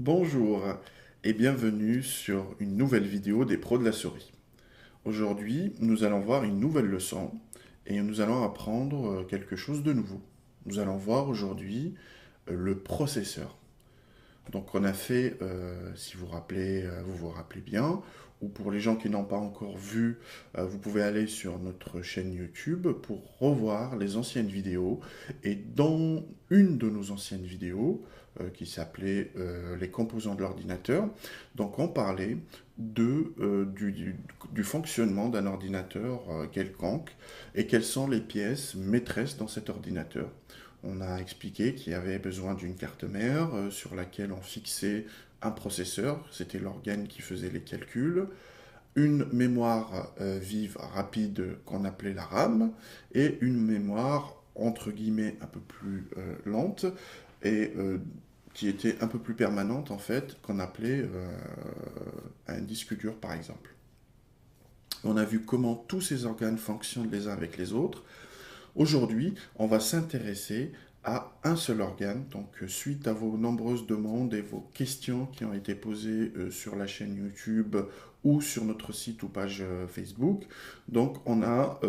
Bonjour et bienvenue sur une nouvelle vidéo des pros de la souris. Aujourd'hui, nous allons voir une nouvelle leçon et nous allons apprendre quelque chose de nouveau. Nous allons voir aujourd'hui le processeur. Donc on a fait, si vous vous rappelez bien, ou pour les gens qui n'ont pas encore vu, vous pouvez aller sur notre chaîne YouTube pour revoir les anciennes vidéos. Et dans une de nos anciennes vidéos, qui s'appelait Les composants de l'ordinateur, donc on parlait du fonctionnement d'un ordinateur quelconque et quelles sont les pièces maîtresses dans cet ordinateur. On a expliqué qu'il y avait besoin d'une carte mère sur laquelle on fixait un processeur, c'était l'organe qui faisait les calculs, une mémoire vive rapide qu'on appelait la RAM, et une mémoire entre guillemets un peu plus lente et qui était un peu plus permanente en fait, qu'on appelait un disque dur par exemple. On a vu comment tous ces organes fonctionnent les uns avec les autres. Aujourd'hui, on va s'intéresser à un seul organe. Donc, suite à vos nombreuses demandes et vos questions qui ont été posées sur la chaîne YouTube ou sur notre site ou page Facebook, donc on a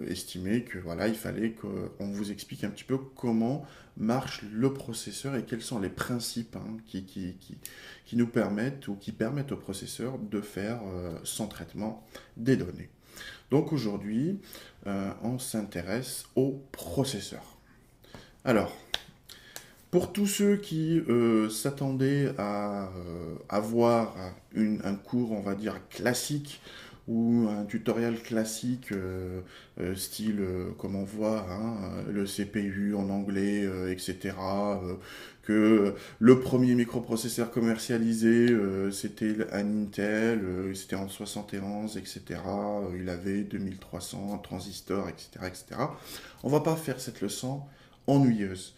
estimé que voilà, il fallait qu'on vous explique un petit peu comment marche le processeur et quels sont les principes qui nous permettent ou qui permettent au processeur de faire son traitement des données. Donc aujourd'hui, on s'intéresse au processeur. Alors, pour tous ceux qui s'attendaient à avoir un cours, on va dire, classique ou un tutoriel classique style comme on voit le CPU en anglais, etc. Que le premier microprocesseur commercialisé c'était un Intel, c'était en 71, etc. Il avait 2300 transistors, etc., etc. On va pas faire cette leçon ennuyeuse.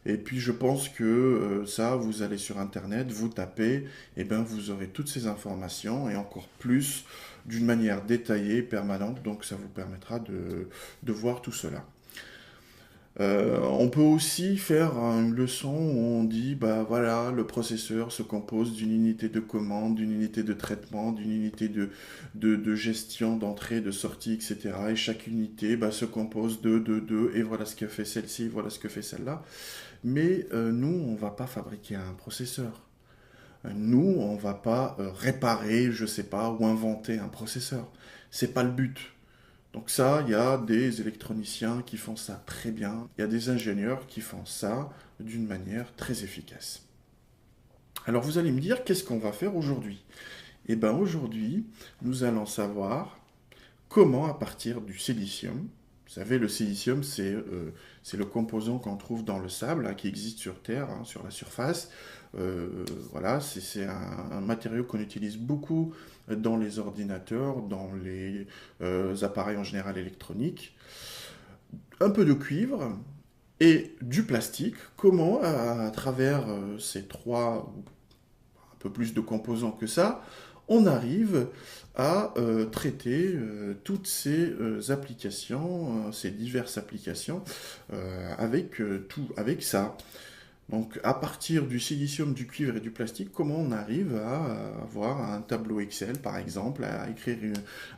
Et puis je pense que ça, vous allez sur Internet, vous tapez, et ben vous aurez toutes ces informations et encore plus d'une manière détaillée, permanente, donc ça vous permettra de voir tout cela. On peut aussi faire une leçon où on dit, bah voilà, le processeur se compose d'une unité de commande, d'une unité de traitement, d'une unité de gestion d'entrée, de sortie, etc. Et chaque unité bah, se compose de, et voilà ce que fait celle-ci, voilà ce que fait celle-là. Mais nous, on ne va pas fabriquer un processeur. Nous, on ne va pas réparer, je ne sais pas, ou inventer un processeur. C'est pas le but. Donc ça, il y a des électroniciens qui font ça très bien. Il y a des ingénieurs qui font ça d'une manière très efficace. Alors vous allez me dire, qu'est-ce qu'on va faire aujourd'hui? Eh bien aujourd'hui, nous allons savoir comment, à partir du silicium, vous savez, le silicium, c'est le composant qu'on trouve dans le sable, qui existe sur Terre, sur la surface. Voilà, c'est un matériau qu'on utilise beaucoup dans les ordinateurs, dans les appareils en général électroniques. Un peu de cuivre et du plastique. Comment, à travers ces trois, un peu plus de composants que ça, on arrive à traiter toutes ces applications, ces diverses applications, avec ça. Donc à partir du silicium, du cuivre et du plastique, comment on arrive à avoir un tableau Excel, par exemple, à écrire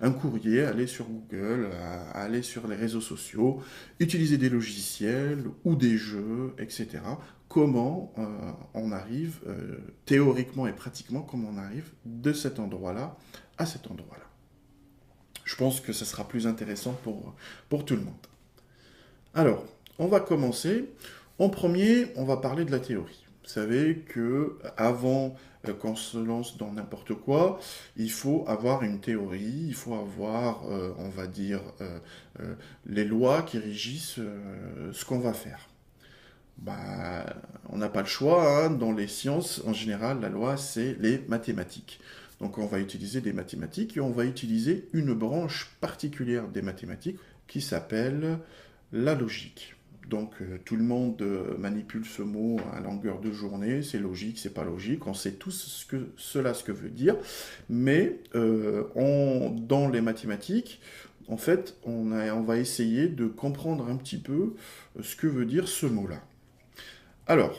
un courrier, aller sur Google, à aller sur les réseaux sociaux, utiliser des logiciels ou des jeux, etc. Comment on arrive, théoriquement et pratiquement, comment on arrive de cet endroit-là à cet endroit-là. Je pense que ce sera plus intéressant pour tout le monde. Alors, on va commencer. En premier, on va parler de la théorie. Vous savez que avant qu'on se lance dans n'importe quoi, il faut avoir une théorie, il faut avoir, on va dire, les lois qui régissent ce qu'on va faire. Bah, on n'a pas le choix, dans les sciences, en général, la loi, c'est les mathématiques. Donc on va utiliser des mathématiques et on va utiliser une branche particulière des mathématiques qui s'appelle la logique. Donc tout le monde manipule ce mot à longueur de journée, c'est logique, c'est pas logique, on sait tous ce que veut dire, mais dans les mathématiques, en fait, on va essayer de comprendre un petit peu ce que veut dire ce mot-là. Alors,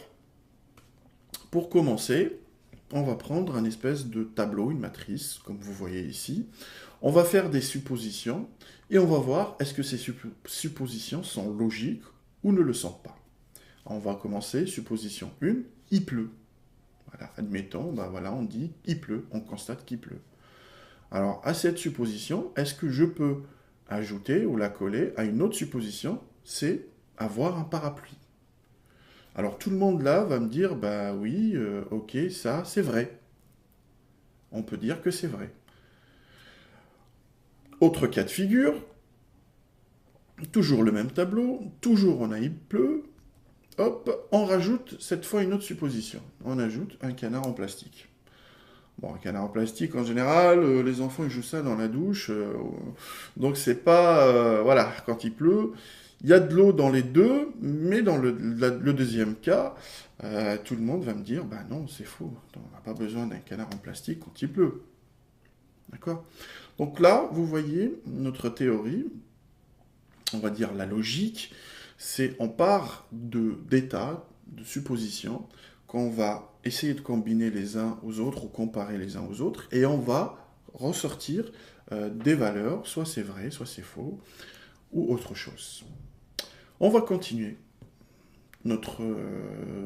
pour commencer, on va prendre un espèce de tableau, une matrice, comme vous voyez ici. On va faire des suppositions et on va voir est-ce que ces suppositions sont logiques ou ne le sont pas. On va commencer, supposition 1, il pleut. Voilà, admettons, ben voilà, on dit il pleut, on constate qu'il pleut. Alors, à cette supposition, est-ce que je peux ajouter ou la coller à une autre supposition, c'est avoir un parapluie. Alors, tout le monde là va me dire, bah oui, ok, ça, c'est vrai. On peut dire que c'est vrai. Autre cas de figure, toujours le même tableau, toujours on a il pleut, hop, on rajoute cette fois une autre supposition. On ajoute un canard en plastique. Bon, un canard en plastique, en général, les enfants ils jouent ça dans la douche, donc c'est pas... voilà, quand il pleut, il y a de l'eau dans les deux, mais dans le deuxième cas, tout le monde va me dire, bah non, c'est faux, on n'a pas besoin d'un canard en plastique quand il pleut. D'accord? Donc là, vous voyez, notre théorie, on va dire la logique, c'est on part d'états, de suppositions, qu'on va essayer de combiner les uns aux autres ou comparer les uns aux autres, et on va ressortir des valeurs, soit c'est vrai, soit c'est faux, ou autre chose. On va continuer. Notre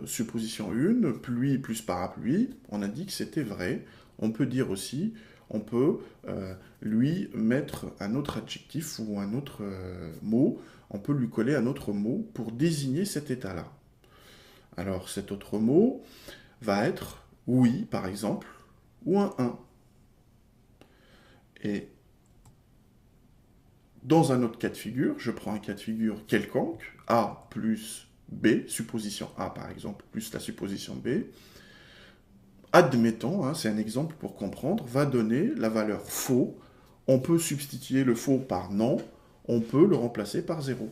supposition 1, pluie plus parapluie, on a dit que c'était vrai. On peut dire aussi, on peut lui mettre un autre adjectif ou un autre mot, on peut lui coller un autre mot pour désigner cet état-là. Alors cet autre mot va être oui, par exemple, ou un 1. Et dans un autre cas de figure, je prends un cas de figure quelconque, A plus B, supposition A par exemple, plus la supposition B, admettons, hein, c'est un exemple pour comprendre, va donner la valeur faux. On peut substituer le faux par non, on peut le remplacer par 0.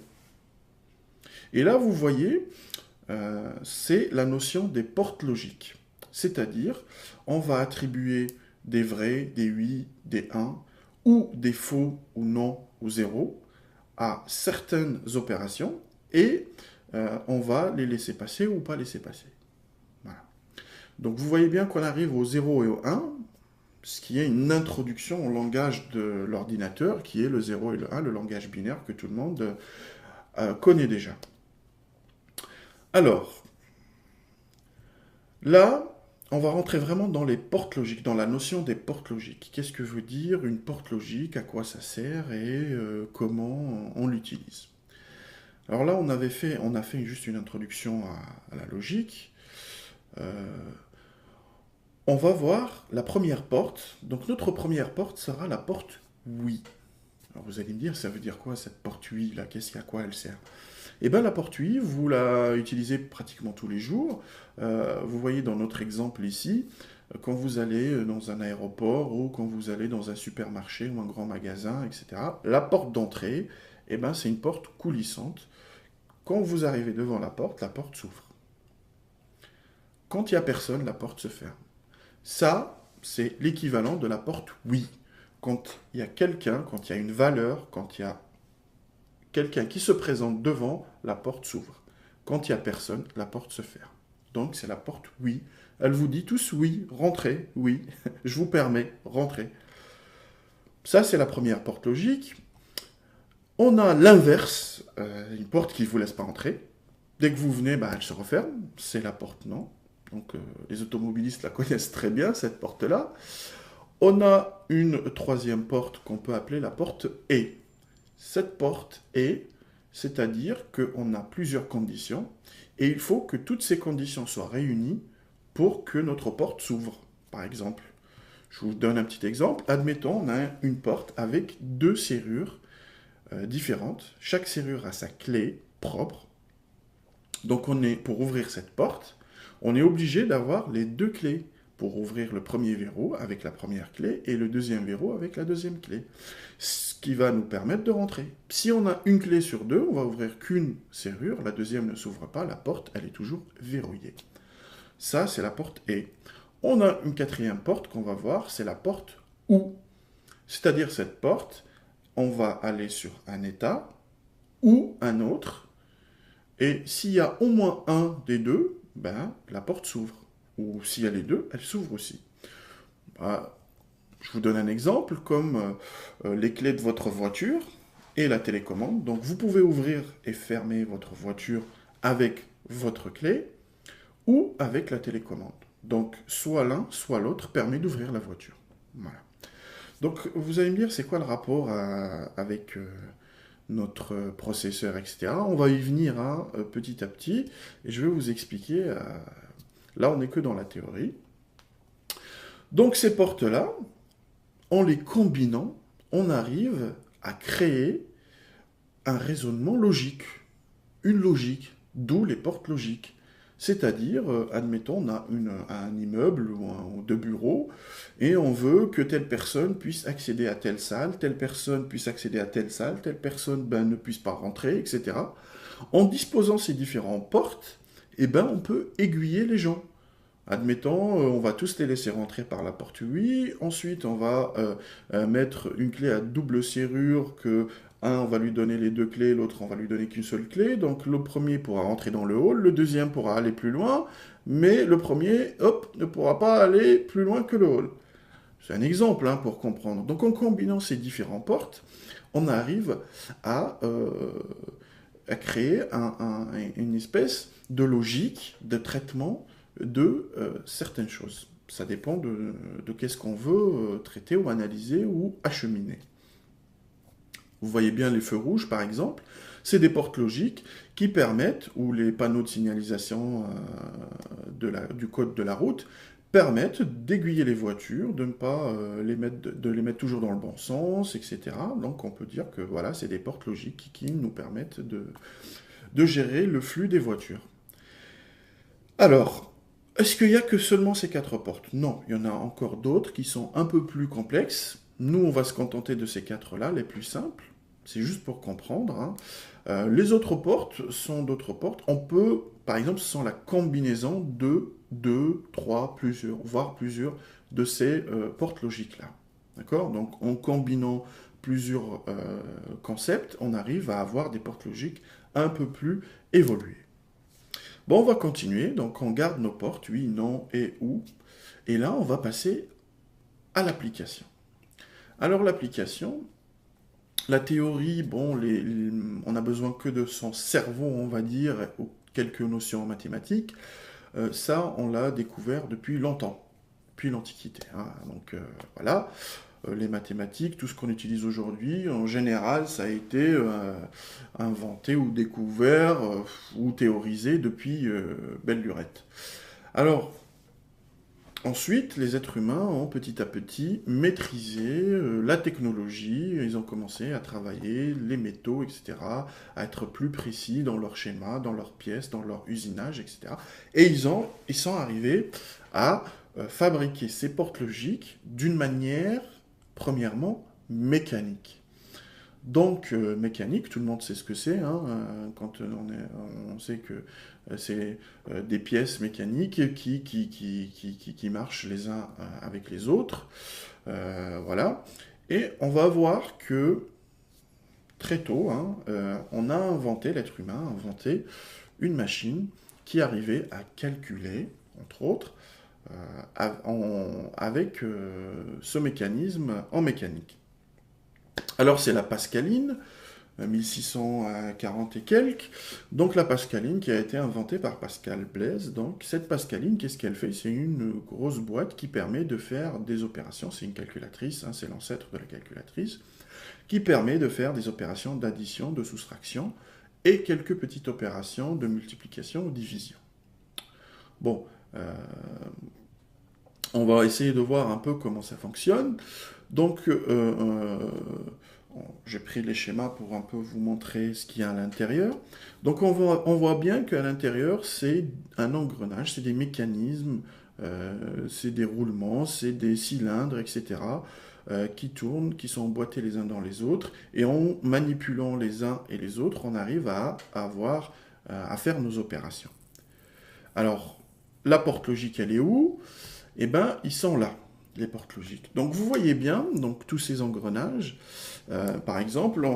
Et là, vous voyez, c'est la notion des portes logiques. C'est-à-dire, on va attribuer des vrais, des oui, des 1, ou des faux, ou non, ou 0, à certaines opérations, et on va les laisser passer ou pas laisser passer. Voilà. Donc vous voyez bien qu'on arrive au 0 et au 1, ce qui est une introduction au langage de l'ordinateur, qui est le 0 et le 1, le langage binaire que tout le monde connaît déjà. Alors, là, on va rentrer vraiment dans les portes logiques, dans la notion des portes logiques. Qu'est-ce que veut dire une porte logique, à quoi ça sert et comment on l'utilise. Alors là, on a fait juste une introduction à la logique. On va voir la première porte. Donc notre première porte sera la porte oui. Alors vous allez me dire, ça veut dire quoi cette porte oui là? À quoi elle sert? Eh bien la porte oui, vous la utilisez pratiquement tous les jours. Vous voyez dans notre exemple ici, quand vous allez dans un aéroport ou quand vous allez dans un supermarché ou un grand magasin, etc. La porte d'entrée, eh ben, c'est une porte coulissante. Quand vous arrivez devant la porte s'ouvre. Quand il n'y a personne, la porte se ferme. Ça, c'est l'équivalent de la porte oui. Quand il y a quelqu'un, quand il y a une valeur, quand il y a quelqu'un qui se présente devant, la porte s'ouvre. Quand il n'y a personne, la porte se ferme. Donc c'est la porte oui. Elle vous dit tous oui, rentrez, oui, je vous permets, rentrez. Ça, c'est la première porte logique. On a l'inverse, une porte qui ne vous laisse pas entrer. Dès que vous venez, elle se referme, c'est la porte non. Donc les automobilistes la connaissent très bien, cette porte-là. On a une troisième porte qu'on peut appeler la porte et. Cette porte est, c'est-à-dire qu'on a plusieurs conditions, et il faut que toutes ces conditions soient réunies pour que notre porte s'ouvre. Par exemple, je vous donne un petit exemple. Admettons, on a une porte avec deux serrures différentes. Chaque serrure a sa clé propre. Donc pour ouvrir cette porte, on est obligé d'avoir les deux clés pour ouvrir le premier verrou avec la première clé et le deuxième verrou avec la deuxième clé. Ce qui va nous permettre de rentrer. Si on a une clé sur deux, on va ouvrir qu'une serrure, la deuxième ne s'ouvre pas, la porte, elle est toujours verrouillée. Ça, c'est la porte et. On a une quatrième porte qu'on va voir, c'est la porte ou. C'est-à-dire cette porte, on va aller sur un état ou un autre, et s'il y a au moins un des deux, la porte s'ouvre. ou s'il y a les deux, elle s'ouvre aussi. Bah, je vous donne un exemple, comme les clés de votre voiture et la télécommande. Donc vous pouvez ouvrir et fermer votre voiture avec votre clé ou avec la télécommande. Donc soit l'un, soit l'autre permet d'ouvrir la voiture. Voilà. Donc vous allez me dire, c'est quoi le rapport avec notre processeur, etc. On va y venir hein, petit à petit, et je vais vous expliquer. Là, on n'est que dans la théorie. Donc ces portes-là, en les combinant, on arrive à créer un raisonnement logique, une logique, d'où les portes logiques. C'est-à-dire, admettons, on a un immeuble ou deux bureaux, et on veut que telle personne puisse accéder à telle salle, telle personne puisse accéder à telle salle, telle personne ne puisse pas rentrer, etc. En disposant ces différentes portes, eh ben, on peut aiguiller les gens. Admettons, on va tous les laisser rentrer par la porte oui, ensuite on va mettre une clé à double serrure que un, on va lui donner les deux clés, l'autre, on va lui donner qu'une seule clé. Donc le premier pourra rentrer dans le hall, le deuxième pourra aller plus loin, mais le premier, hop, ne pourra pas aller plus loin que le hall. C'est un exemple hein, pour comprendre. Donc en combinant ces différentes portes, on arrive à créer une espèce de logique de traitement de certaines choses. Ça dépend de qu'est-ce qu'on veut traiter ou analyser ou acheminer. Vous voyez bien les feux rouges, par exemple. C'est des portes logiques qui permettent, ou les panneaux de signalisation du code de la route, permettent d'aiguiller les voitures, de ne pas les mettre toujours dans le bon sens, etc. Donc on peut dire que voilà, c'est des portes logiques qui nous permettent de gérer le flux des voitures. Alors, est-ce qu'il n'y a que seulement ces 4 portes? Non, il y en a encore d'autres qui sont un peu plus complexes. Nous, on va se contenter de ces 4-là, les plus simples. C'est juste pour comprendre. Hein. Les autres portes sont d'autres portes. On peut, par exemple, ce sont la combinaison de 2, 3, plusieurs, voire plusieurs de ces portes logiques-là. D'accord? Donc, en combinant plusieurs concepts, on arrive à avoir des portes logiques un peu plus évoluées. Bon, on va continuer. Donc, on garde nos portes, oui, non et ou. Et là, on va passer à l'application. Alors, l'application, la théorie, bon, on n'a besoin que de son cerveau, on va dire, ou quelques notions en mathématiques. Ça, on l'a découvert depuis longtemps, depuis l'Antiquité. Hein. Donc, voilà. Les mathématiques, tout ce qu'on utilise aujourd'hui, en général, ça a été inventé ou découvert ou théorisé depuis belle lurette. Alors, ensuite, les êtres humains ont petit à petit maîtrisé la technologie, ils ont commencé à travailler les métaux, etc., à être plus précis dans leurs schémas, dans leurs pièces, dans leur usinage, etc. Et ils sont arrivés à fabriquer ces portes logiques d'une manière premièrement, mécanique. Donc, mécanique, tout le monde sait ce que c'est, hein, quand on sait que c'est des pièces mécaniques qui marchent les uns avec les autres. Voilà. Et on va voir que, très tôt, hein, on a inventé, l'être humain a inventé une machine qui arrivait à calculer, entre autres, avec ce mécanisme en mécanique. Alors c'est la Pascaline, 1640 et quelques, donc la Pascaline qui a été inventée par Pascal Blaise. Donc cette Pascaline, qu'est-ce qu'elle fait? C'est une grosse boîte qui permet de faire des opérations, c'est une calculatrice, hein, c'est l'ancêtre de la calculatrice, qui permet de faire des opérations d'addition, de soustraction, et quelques petites opérations de multiplication ou division. Bon, on va essayer de voir un peu comment ça fonctionne. Donc, j'ai pris les schémas pour un peu vous montrer ce qu'il y a à l'intérieur. Donc, on voit bien qu'à l'intérieur, c'est un engrenage, c'est des mécanismes, c'est des roulements, c'est des cylindres, etc., qui tournent, qui sont emboîtés les uns dans les autres. Et en manipulant les uns et les autres, on arrive à faire nos opérations. Alors, la porte logique, elle est où? Eh bien, ils sont là, portes logiques. Donc vous voyez bien, donc tous ces engrenages, par exemple,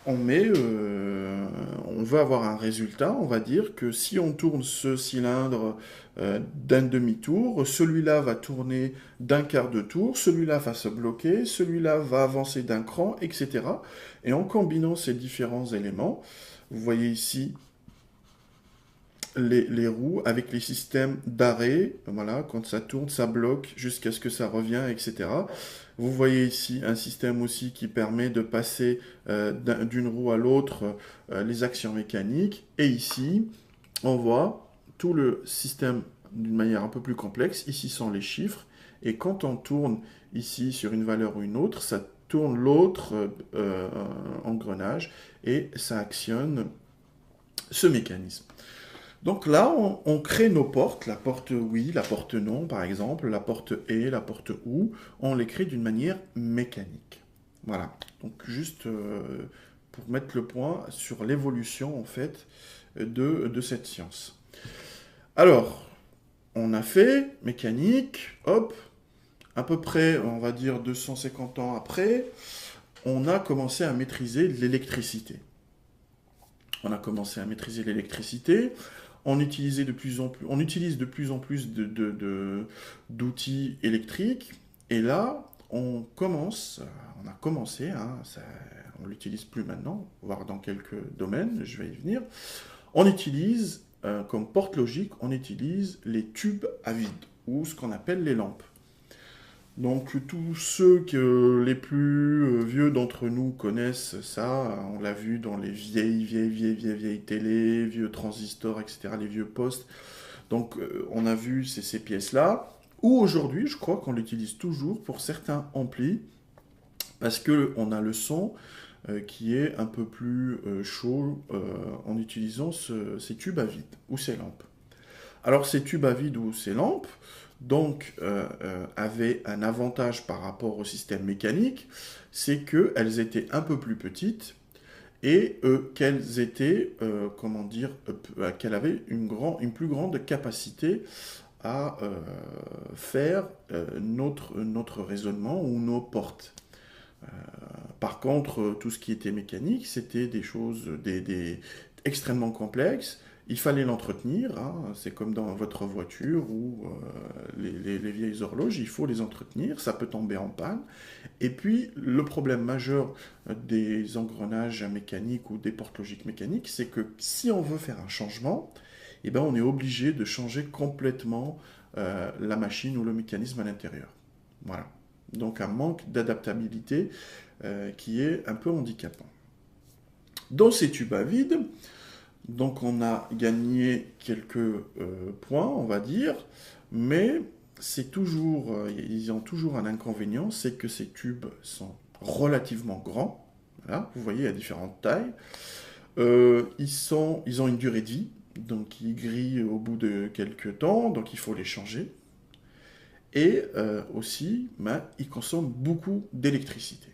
on veut avoir un résultat, on va dire que si on tourne ce cylindre d'un demi-tour, celui-là va tourner d'un quart de tour, celui-là va se bloquer, celui-là va avancer d'un cran, etc. Et en combinant ces différents éléments, vous voyez ici les roues avec les systèmes d'arrêt, voilà, quand ça tourne, ça bloque jusqu'à ce que ça revienne, etc. Vous voyez ici un système aussi qui permet de passer d'une roue à l'autre les actions mécaniques. Et ici, on voit tout le système d'une manière un peu plus complexe. Ici sont les chiffres. Et quand on tourne ici sur une valeur ou une autre, ça tourne l'autre engrenage et ça actionne ce mécanisme. Donc là, on crée nos portes, la porte oui, la porte non, par exemple, la porte et, la porte ou, on les crée d'une manière mécanique. Voilà. Donc juste pour mettre le point sur l'évolution, en fait, de cette science. Alors, on a fait mécanique, hop, à peu près, on va dire 250 ans après, on a commencé à maîtriser l'électricité. On a commencé à maîtriser l'électricité. On utilise de plus en plus d'outils électriques. Et là, on a commencé, hein, on ne l'utilise plus maintenant, voire dans quelques domaines, je vais y venir. On utilise, comme porte logique, on utilise les tubes à vide, ou ce qu'on appelle les lampes. Donc tous ceux les plus vieux d'entre nous connaissent ça, on l'a vu dans les vieilles télé, vieux transistors, etc., les vieux postes. Donc on a vu ces pièces-là, ou aujourd'hui je crois qu'on l'utilise toujours pour certains amplis, parce qu'on a le son qui est un peu plus chaud en utilisant ces tubes à vide, ou ces lampes. Alors ces tubes à vide ou ces lampes, donc, avaient un avantage par rapport au système mécanique, c'est qu'elles étaient un peu plus petites et qu'elles étaient, qu'elles avaient une plus grande capacité à faire notre raisonnement ou nos portes. Par contre, tout ce qui était mécanique, c'était des choses extrêmement complexes. Il fallait l'entretenir, hein. C'est comme dans votre voiture ou les vieilles horloges, il faut les entretenir, ça peut tomber en panne. Et puis, le problème majeur des engrenages mécaniques ou des portes logiques mécaniques, c'est que si on veut faire un changement, eh ben, on est obligé de changer complètement la machine ou le mécanisme à l'intérieur. Voilà. Donc un manque d'adaptabilité qui est un peu handicapant. Dans ces tubes à vide, donc on a gagné quelques points, on va dire, mais ils ont toujours un inconvénient, c'est que ces tubes sont relativement grands. Voilà, vous voyez, à différentes tailles. Ils ont une durée de vie, donc ils grillent au bout de quelques temps, donc il faut les changer. Et aussi, ils consomment beaucoup d'électricité.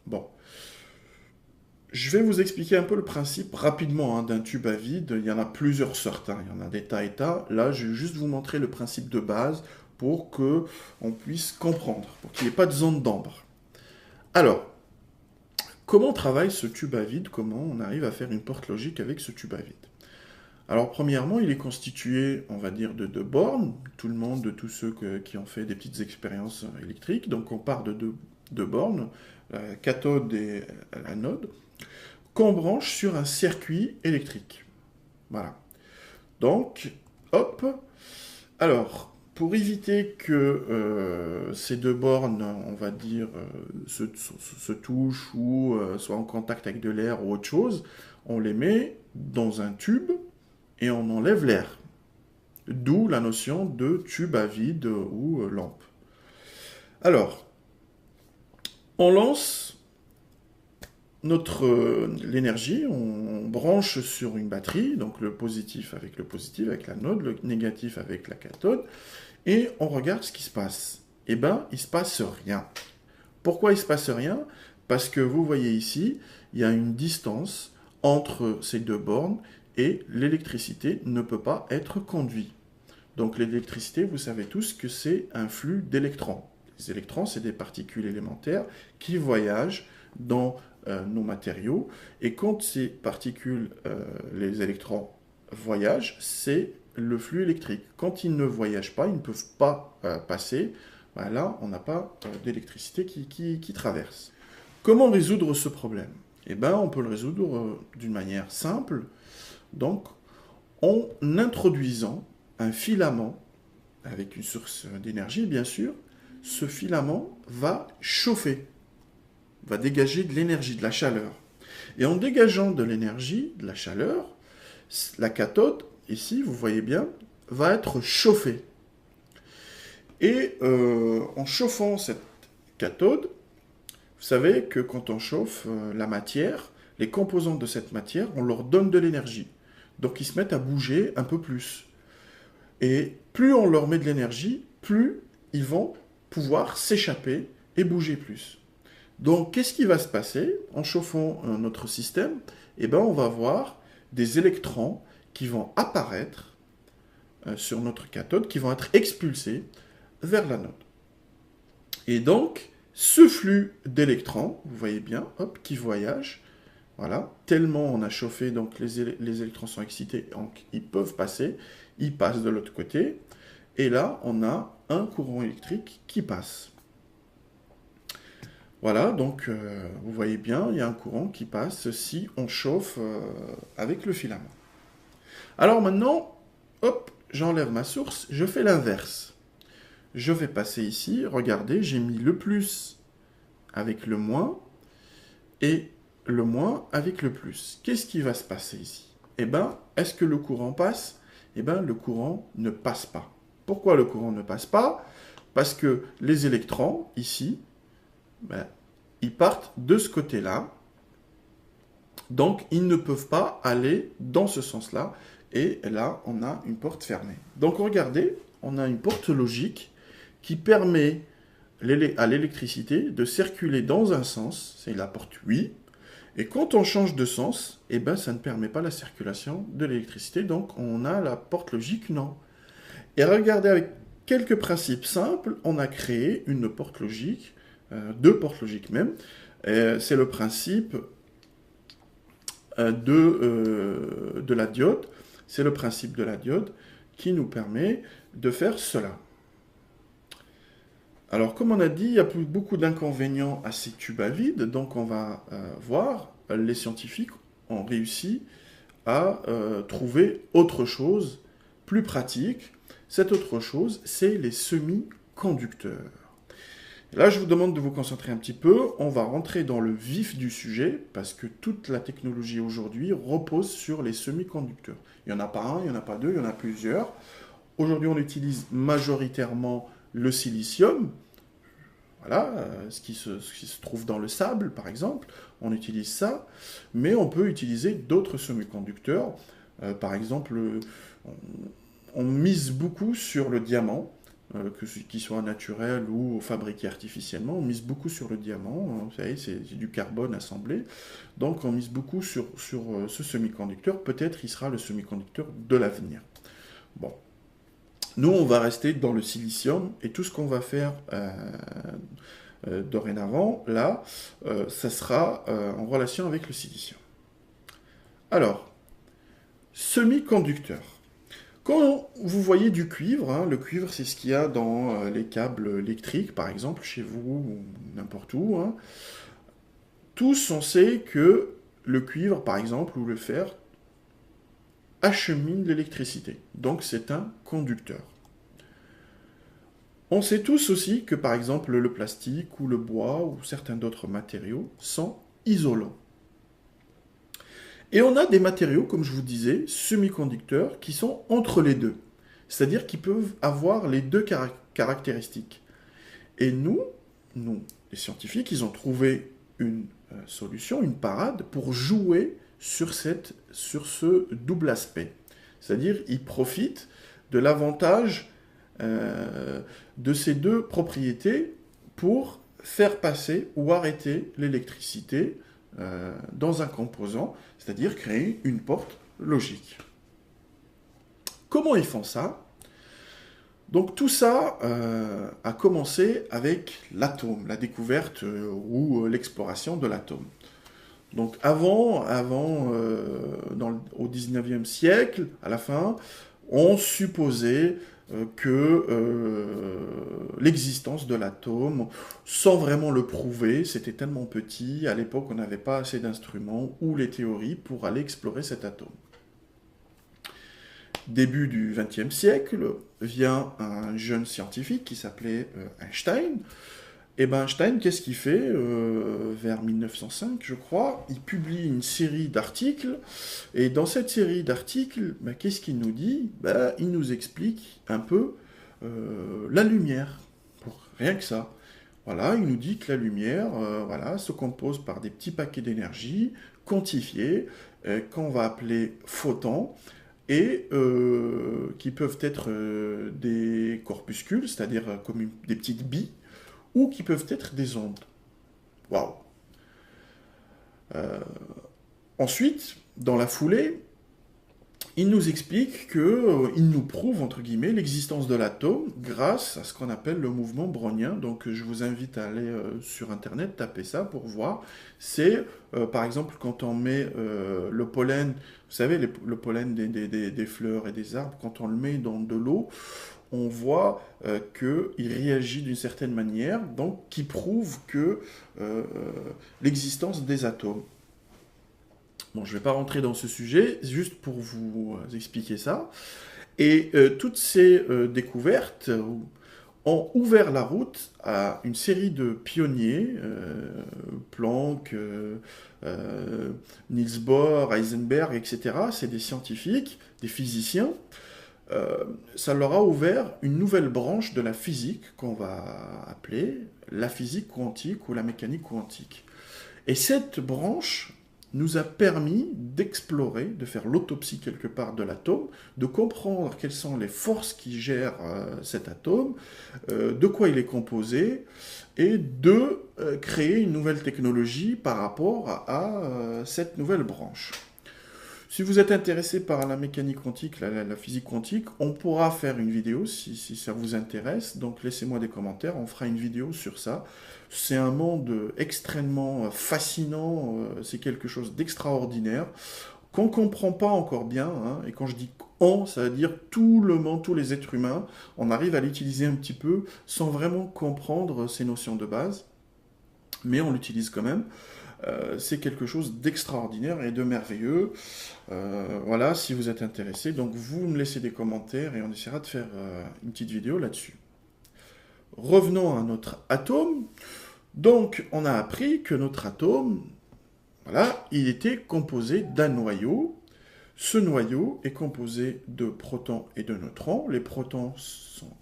Bon. Je vais vous expliquer un peu le principe rapidement d'un tube à vide. Il y en a plusieurs sortes, hein. Il y en a des tas et tas. Là, je vais juste vous montrer le principe de base pour qu'on puisse comprendre, pour qu'il n'y ait pas de zone d'ombre. Alors, comment travaille ce tube à vide? Comment on arrive à faire une porte logique avec ce tube à vide? Alors, premièrement, il est constitué, on va dire, de deux bornes. Tout le monde, de tous ceux qui ont fait des petites expériences électriques. Donc, on part de deux bornes, la cathode et l'anode, qu'on branche sur un circuit électrique. Voilà. Donc, hop. Alors, pour éviter que ces deux bornes, on va dire, se touchent ou soient en contact avec de l'air ou autre chose, on les met dans un tube et on enlève l'air. D'où la notion de tube à vide ou lampe. Alors, on lance l'énergie, on branche sur une batterie, donc le positif, avec l'anode, le négatif avec la cathode, et on regarde ce qui se passe. Eh bien, il ne se passe rien. Pourquoi il ne se passe rien? Parce que vous voyez ici, il y a une distance entre ces deux bornes et l'électricité ne peut pas être conduite. Donc l'électricité, vous savez tous que c'est un flux d'électrons. Les électrons, c'est des particules élémentaires qui voyagent dans nos matériaux. Et quand ces particules, les électrons, voyagent, c'est le flux électrique. Quand ils ne voyagent pas, ils ne peuvent pas passer, ben là, on n'a pas d'électricité qui traverse. Comment résoudre ce problème? Eh ben, on peut le résoudre d'une manière simple, donc en introduisant un filament avec une source d'énergie, bien sûr. Ce filament va chauffer, va dégager de l'énergie, de la chaleur. Et en dégageant de l'énergie, de la chaleur, la cathode, ici, vous voyez bien, va être chauffée. Et en chauffant cette cathode, vous savez que quand on chauffe la matière, les composants de cette matière, on leur donne de l'énergie. Donc ils se mettent à bouger un peu plus. Et plus on leur met de l'énergie, plus ils vont pouvoir s'échapper et bouger plus. Donc qu'est-ce qui va se passer en chauffant notre système? Eh bien, on va avoir des électrons qui vont apparaître sur notre cathode, qui vont être expulsés vers l'anode. Et donc, ce flux d'électrons, vous voyez bien, hop, qui voyage, voilà, tellement on a chauffé, donc les électrons sont excités, donc ils peuvent passer, ils passent de l'autre côté, et là, on a un courant électrique qui passe. Voilà, donc vous voyez bien, il y a un courant qui passe si on chauffe avec le filament. Alors maintenant, hop, j'enlève ma source, je fais l'inverse. Je vais passer ici, regardez, j'ai mis le plus avec le moins, et le moins avec le plus. Qu'est-ce qui va se passer ici? Eh bien, est-ce que le courant passe? Eh bien, le courant ne passe pas. Pourquoi le courant ne passe pas? Parce que les électrons, ici, ben, ils partent de ce côté-là, donc ils ne peuvent pas aller dans ce sens-là, et là, on a une porte fermée. Donc, regardez, on a une porte logique qui permet à l'électricité de circuler dans un sens, c'est la porte oui, et quand on change de sens, eh ben, ça ne permet pas la circulation de l'électricité, donc on a la porte logique non. Et regardez, avec quelques principes simples, on a créé une porte logique, deux portes logiques même. C'est le principe de la diode. C'est le principe de la diode qui nous permet de faire cela. Alors, comme on a dit, il y a beaucoup d'inconvénients à ces tubes à vide, donc on va voir, les scientifiques ont réussi à trouver autre chose, plus pratique. Cette autre chose, c'est les semi-conducteurs. Là, je vous demande de vous concentrer un petit peu. On va rentrer dans le vif du sujet, parce que toute la technologie aujourd'hui repose sur les semi-conducteurs. Il n'y en a pas un, il n'y en a pas deux, il y en a plusieurs. Aujourd'hui, on utilise majoritairement le silicium, voilà, ce qui se trouve dans le sable, par exemple, on utilise ça, mais on peut utiliser d'autres semi-conducteurs. Par exemple, on mise beaucoup sur le diamant, qu'il soit naturel ou fabriqué artificiellement, on mise beaucoup sur le diamant, vous savez, c'est du carbone assemblé, donc on mise beaucoup sur ce semi-conducteur, peut-être il sera le semi-conducteur de l'avenir. Bon. Nous, on va rester dans le silicium, et tout ce qu'on va faire dorénavant, là, ça sera en relation avec le silicium. Alors, semi-conducteur. Quand vous voyez du cuivre, hein, le cuivre, c'est ce qu'il y a dans les câbles électriques, par exemple, chez vous, ou n'importe où, hein. Tous, on sait que le cuivre, par exemple, ou le fer, achemine l'électricité. Donc, c'est un conducteur. On sait tous aussi que, par exemple, le plastique ou le bois ou certains d'autres matériaux sont isolants. Et on a des matériaux, comme je vous disais, semi-conducteurs, qui sont entre les deux. C'est-à-dire qu'ils peuvent avoir les deux caractéristiques. Et nous, les scientifiques, ils ont trouvé une solution, une parade, pour jouer sur ce double aspect. C'est-à-dire, ils profitent de l'avantage de ces deux propriétés pour faire passer ou arrêter l'électricité dans un composant, c'est-à-dire créer une porte logique. Comment ils font ça? Donc tout ça a commencé avec l'atome, la découverte ou l'exploration de l'atome. Donc au 19e siècle, à la fin, on supposait que l'existence de l'atome, sans vraiment le prouver, c'était tellement petit, à l'époque on n'avait pas assez d'instruments ou les théories pour aller explorer cet atome. Début du XXe siècle, vient un jeune scientifique qui s'appelait Einstein. Et ben Einstein, qu'est-ce qu'il fait vers 1905, je crois, il publie une série d'articles, et dans cette série d'articles, ben, qu'est-ce qu'il nous dit? Ben, il nous explique un peu la lumière, pour rien que ça. Voilà, il nous dit que la lumière voilà, se compose par des petits paquets d'énergie quantifiés, qu'on va appeler photons, et qui peuvent être des corpuscules, c'est-à-dire comme des petites billes, ou qui peuvent être des ondes. Waouh. Euh, Ensuite, dans la foulée, il nous explique que, il nous prouve, entre guillemets, l'existence de l'atome grâce à ce qu'on appelle le mouvement brownien. Donc je vous invite à aller sur Internet, taper ça pour voir. C'est, par exemple, quand on met le pollen, vous savez, le pollen des fleurs et des arbres, quand on le met dans de l'eau, on voit qu'il réagit d'une certaine manière, donc qui prouve que l'existence des atomes. Bon, je ne vais pas rentrer dans ce sujet, juste pour vous expliquer ça. Et toutes ces découvertes ont ouvert la route à une série de pionniers, Planck, Niels Bohr, Heisenberg, etc. C'est des scientifiques, des physiciens. Ça leur a ouvert une nouvelle branche de la physique qu'on va appeler la physique quantique ou la mécanique quantique. Et cette branche nous a permis d'explorer, de faire l'autopsie quelque part de l'atome, de comprendre quelles sont les forces qui gèrent cet atome, de quoi il est composé, et de créer une nouvelle technologie par rapport à cette nouvelle branche. Si vous êtes intéressé par la mécanique quantique, la physique quantique, on pourra faire une vidéo si ça vous intéresse. Donc laissez-moi des commentaires, on fera une vidéo sur ça. C'est un monde extrêmement fascinant, c'est quelque chose d'extraordinaire qu'on ne comprend pas encore bien. Hein, et quand je dis on, ça veut dire tout le monde, tous les êtres humains, on arrive à l'utiliser un petit peu sans vraiment comprendre ces notions de base. Mais on l'utilise quand même. C'est quelque chose d'extraordinaire et de merveilleux. Voilà, si vous êtes intéressé, donc vous me laissez des commentaires et on essaiera de faire une petite vidéo là-dessus. Revenons à notre atome. Donc, on a appris que notre atome, voilà, il était composé d'un noyau. Ce noyau est composé de protons et de neutrons. Les protons,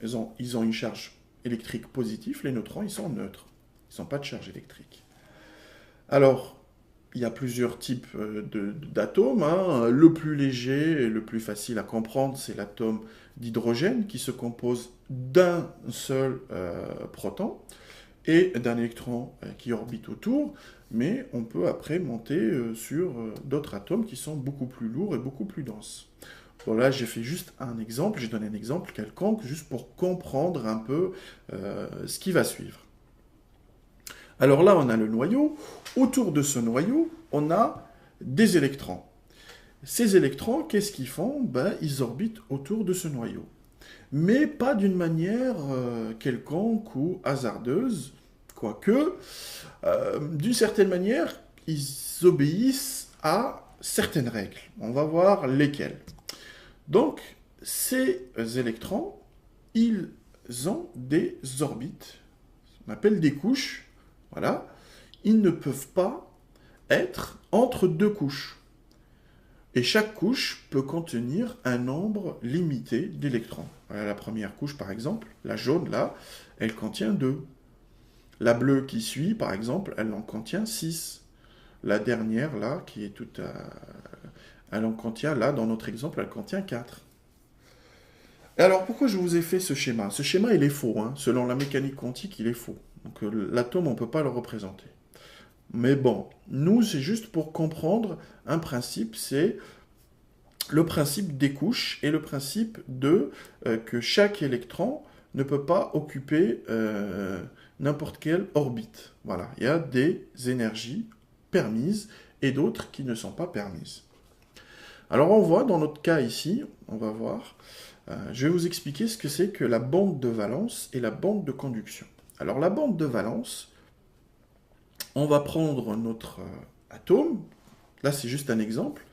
ils ont une charge électrique positive. Les neutrons, ils sont neutres. Ils n'ont pas de charge électrique. Alors, il y a plusieurs types d'atomes. Hein. Le plus léger et le plus facile à comprendre, c'est l'atome d'hydrogène qui se compose d'un seul proton et d'un électron qui orbite autour. Mais on peut après monter sur d'autres atomes qui sont beaucoup plus lourds et beaucoup plus denses. Bon, là, j'ai fait juste un exemple, j'ai donné un exemple quelconque, juste pour comprendre un peu ce qui va suivre. Alors là, on a le noyau. Autour de ce noyau, on a des électrons. Ces électrons, qu'est-ce qu'ils font? Ben, ils orbitent autour de ce noyau. Mais pas d'une manière quelconque ou hasardeuse, quoique, d'une certaine manière, ils obéissent à certaines règles. On va voir lesquelles. Donc, ces électrons, ils ont des orbites, on appelle des couches. Voilà, ils ne peuvent pas être entre deux couches. Et chaque couche peut contenir un nombre limité d'électrons. Voilà la première couche, par exemple, la jaune, là, elle contient 2. La bleue qui suit, par exemple, elle en contient 6. La dernière, là, qui est toute... elle en contient, là, dans notre exemple, elle contient 4. Et alors, pourquoi je vous ai fait ce schéma? Ce schéma, il est faux. Hein. Selon la mécanique quantique, il est faux. Donc l'atome, on ne peut pas le représenter. Mais bon, nous, c'est juste pour comprendre un principe, c'est le principe des couches et le principe de que chaque électron ne peut pas occuper n'importe quelle orbite. Voilà, il y a des énergies permises et d'autres qui ne sont pas permises. Alors on voit dans notre cas ici, on va voir, je vais vous expliquer ce que c'est que la bande de valence et la bande de conduction. Alors la bande de valence, on va prendre notre atome, là c'est juste un exemple.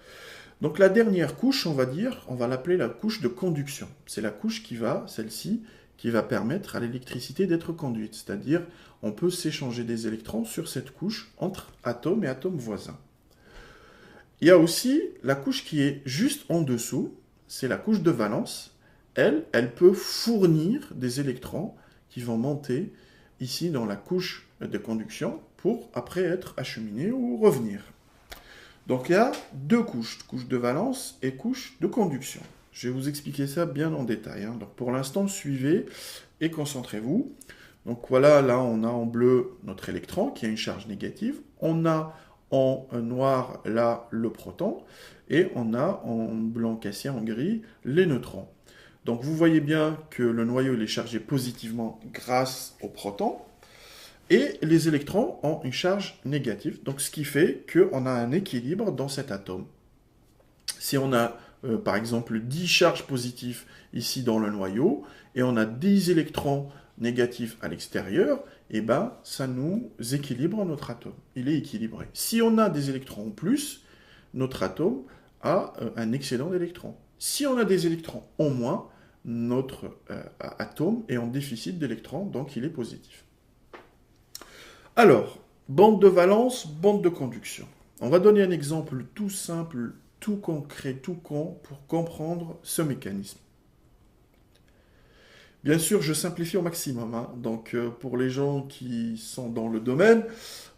Donc la dernière couche, on va l'appeler la couche de conduction. C'est la couche celle-ci, qui va permettre à l'électricité d'être conduite. C'est-à-dire, on peut s'échanger des électrons sur cette couche entre atomes et atomes voisins. Il y a aussi la couche qui est juste en dessous, c'est la couche de valence. Elle peut fournir des électrons qui vont monter ici dans la couche de conduction pour après être acheminés ou revenir. Donc il y a deux couches, couche de valence et couche de conduction. Je vais vous expliquer ça bien en détail. Donc pour l'instant, suivez et concentrez-vous. Donc voilà, là on a en bleu notre électron qui a une charge négative. On a en noir là le proton et on a en blanc cassé, en gris, les neutrons. Donc vous voyez bien que le noyau il est chargé positivement grâce au proton. Et les électrons ont une charge négative, donc ce qui fait qu'on a un équilibre dans cet atome. Si on a, par exemple, 10 charges positives ici dans le noyau, et on a 10 électrons négatifs à l'extérieur, et ben, ça nous équilibre notre atome. Il est équilibré. Si on a des électrons en plus, notre atome a un excédent d'électrons. Si on a des électrons en moins, notre atome est en déficit d'électrons, donc il est positif. Alors, bande de valence, bande de conduction. On va donner un exemple tout simple, tout concret, tout con, pour comprendre ce mécanisme. Bien sûr, je simplifie au maximum, donc pour les gens qui sont dans le domaine,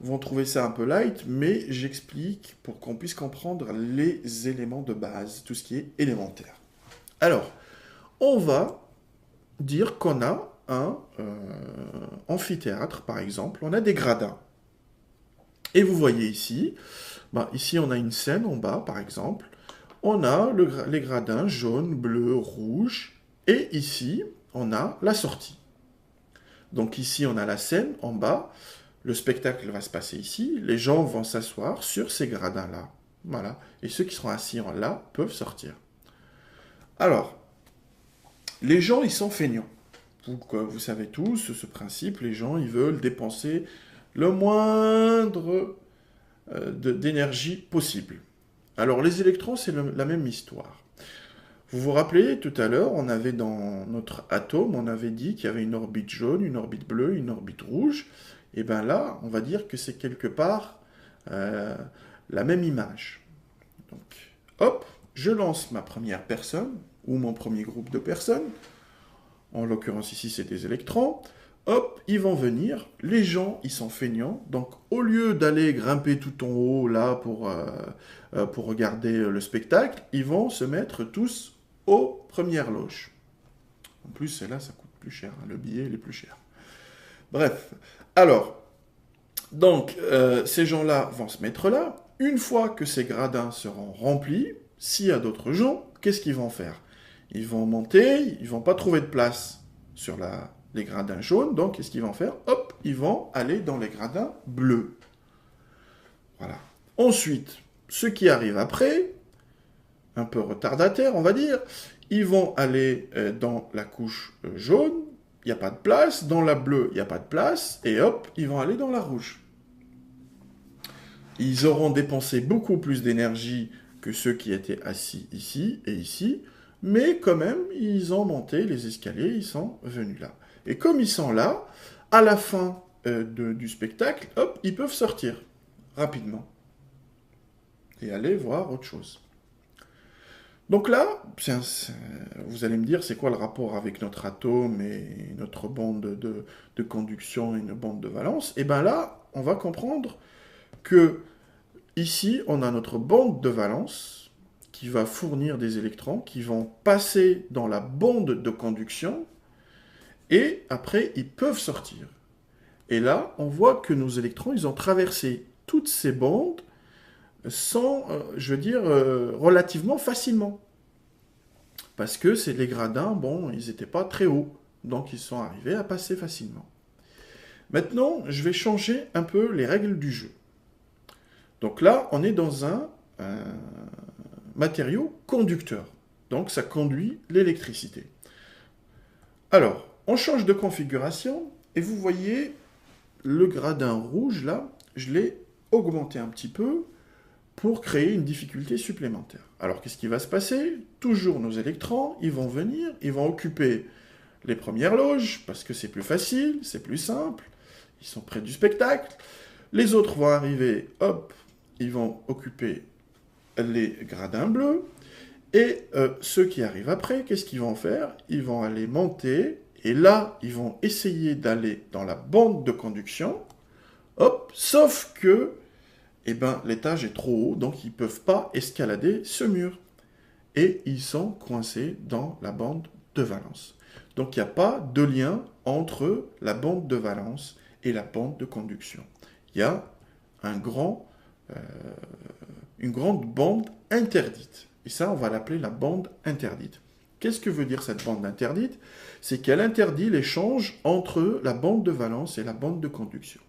vont trouver ça un peu light, mais j'explique pour qu'on puisse comprendre les éléments de base, tout ce qui est élémentaire. Alors, on va dire qu'on a un amphithéâtre, par exemple, on a des gradins. Et vous voyez ici, ici on a une scène en bas, par exemple. On a les gradins jaune, bleu, rouge. Et ici, on a la sortie. Donc ici, on a la scène en bas. Le spectacle va se passer ici. Les gens vont s'asseoir sur ces gradins-là. Voilà. Et ceux qui seront assis en là peuvent sortir. Alors, les gens, ils sont feignants. Vous savez tous, ce principe, les gens, ils veulent dépenser le moindre d'énergie possible. Alors, les électrons, c'est la même histoire. Vous vous rappelez, tout à l'heure, on avait dans notre atome, on avait dit qu'il y avait une orbite jaune, une orbite bleue, une orbite rouge. Et bien là, on va dire que c'est quelque part la même image. Donc, hop, je lance ma première personne, ou mon premier groupe de personnes. En l'occurrence ici, c'est des électrons. Hop, ils vont venir. Les gens, ils sont feignants. Donc, au lieu d'aller grimper tout en haut, là, pour regarder le spectacle, ils vont se mettre tous aux premières loges. En plus, celle-là, ça coûte plus cher. Le billet, il est plus cher. Bref. Alors, donc, ces gens-là vont se mettre là. Une fois que ces gradins seront remplis, s'il y a d'autres gens, qu'est-ce qu'ils vont faire ? Ils vont monter, ils ne vont pas trouver de place sur les gradins jaunes, donc qu'est-ce qu'ils vont faire ? Hop, ils vont aller dans les gradins bleus. Voilà. Ensuite, ceux qui arrivent après, un peu retardataires, on va dire, ils vont aller dans la couche jaune, il n'y a pas de place, dans la bleue, il n'y a pas de place, et hop, ils vont aller dans la rouge. Ils auront dépensé beaucoup plus d'énergie que ceux qui étaient assis ici et ici, mais quand même, ils ont monté les escaliers, ils sont venus là. Et comme ils sont là, à la fin du spectacle, hop, ils peuvent sortir rapidement et aller voir autre chose. Donc là, vous allez me dire, c'est quoi le rapport avec notre atome et notre bande de conduction et une bande de valence ? Et bien là, on va comprendre que ici, on a notre bande de valence qui va fournir des électrons qui vont passer dans la bande de conduction et après, ils peuvent sortir. Et là, on voit que nos électrons, ils ont traversé toutes ces bandes relativement facilement. Parce que les gradins, ils n'étaient pas très hauts. Donc, ils sont arrivés à passer facilement. Maintenant, je vais changer un peu les règles du jeu. Donc là, on est dans un matériau conducteur. Donc ça conduit l'électricité. Alors, on change de configuration et vous voyez le gradin rouge là, je l'ai augmenté un petit peu pour créer une difficulté supplémentaire. Alors qu'est-ce qui va se passer? Toujours nos électrons, ils vont venir, ils vont occuper les premières loges parce que c'est plus facile, c'est plus simple, ils sont près du spectacle. Les autres vont arriver, hop, ils vont occuper les gradins bleus. Et ceux qui arrivent après, qu'est-ce qu'ils vont faire? Ils vont aller monter, et là, ils vont essayer d'aller dans la bande de conduction, hop, sauf que eh ben, l'étage est trop haut, donc ils ne peuvent pas escalader ce mur. Et ils sont coincés dans la bande de valence. Donc il n'y a pas de lien entre la bande de valence et la bande de conduction. Il y a une grande bande interdite. Et ça, on va l'appeler la bande interdite. Qu'est-ce que veut dire cette bande interdite? C'est qu'elle interdit l'échange entre la bande de valence et la bande de conduction.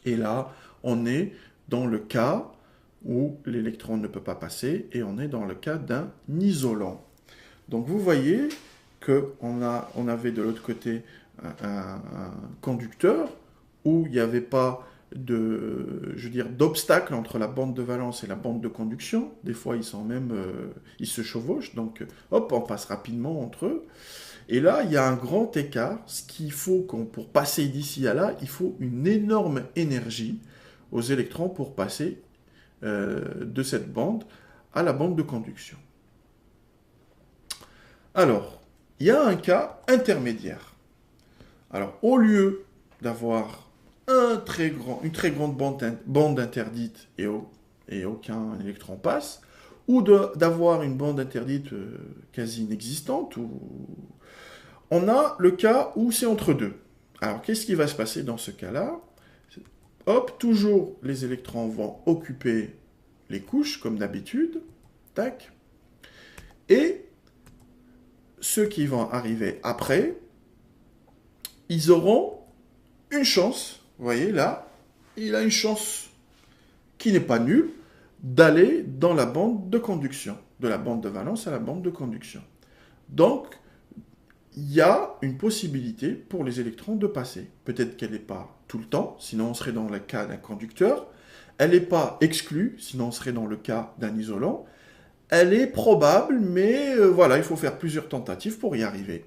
Et là, on est dans le cas où l'électron ne peut pas passer, et on est dans le cas d'un isolant. Donc vous voyez qu'on avait de l'autre côté un conducteur où il n'y avait pas d'obstacle entre la bande de valence et la bande de conduction. Des fois, ils se chevauchent, donc hop, on passe rapidement entre eux. Et là, il y a un grand écart. Ce qu'il faut, pour passer d'ici à là, il faut une énorme énergie aux électrons pour passer de cette bande à la bande de conduction. Alors, il y a un cas intermédiaire. Alors, au lieu d'avoir une très grande bande interdite et aucun électron passe, ou d'avoir une bande interdite quasi inexistante, on a le cas où c'est entre deux. Alors, qu'est-ce qui va se passer dans ce cas-là? Hop, toujours les électrons vont occuper les couches, comme d'habitude. Tac. Et ceux qui vont arriver après, ils auront une chance. Vous voyez, là, il a une chance qui n'est pas nulle d'aller dans la bande de conduction, de la bande de valence à la bande de conduction. Donc, il y a une possibilité pour les électrons de passer. Peut-être qu'elle n'est pas tout le temps, sinon on serait dans le cas d'un conducteur. Elle n'est pas exclue, sinon on serait dans le cas d'un isolant. Elle est probable, mais voilà, il faut faire plusieurs tentatives pour y arriver.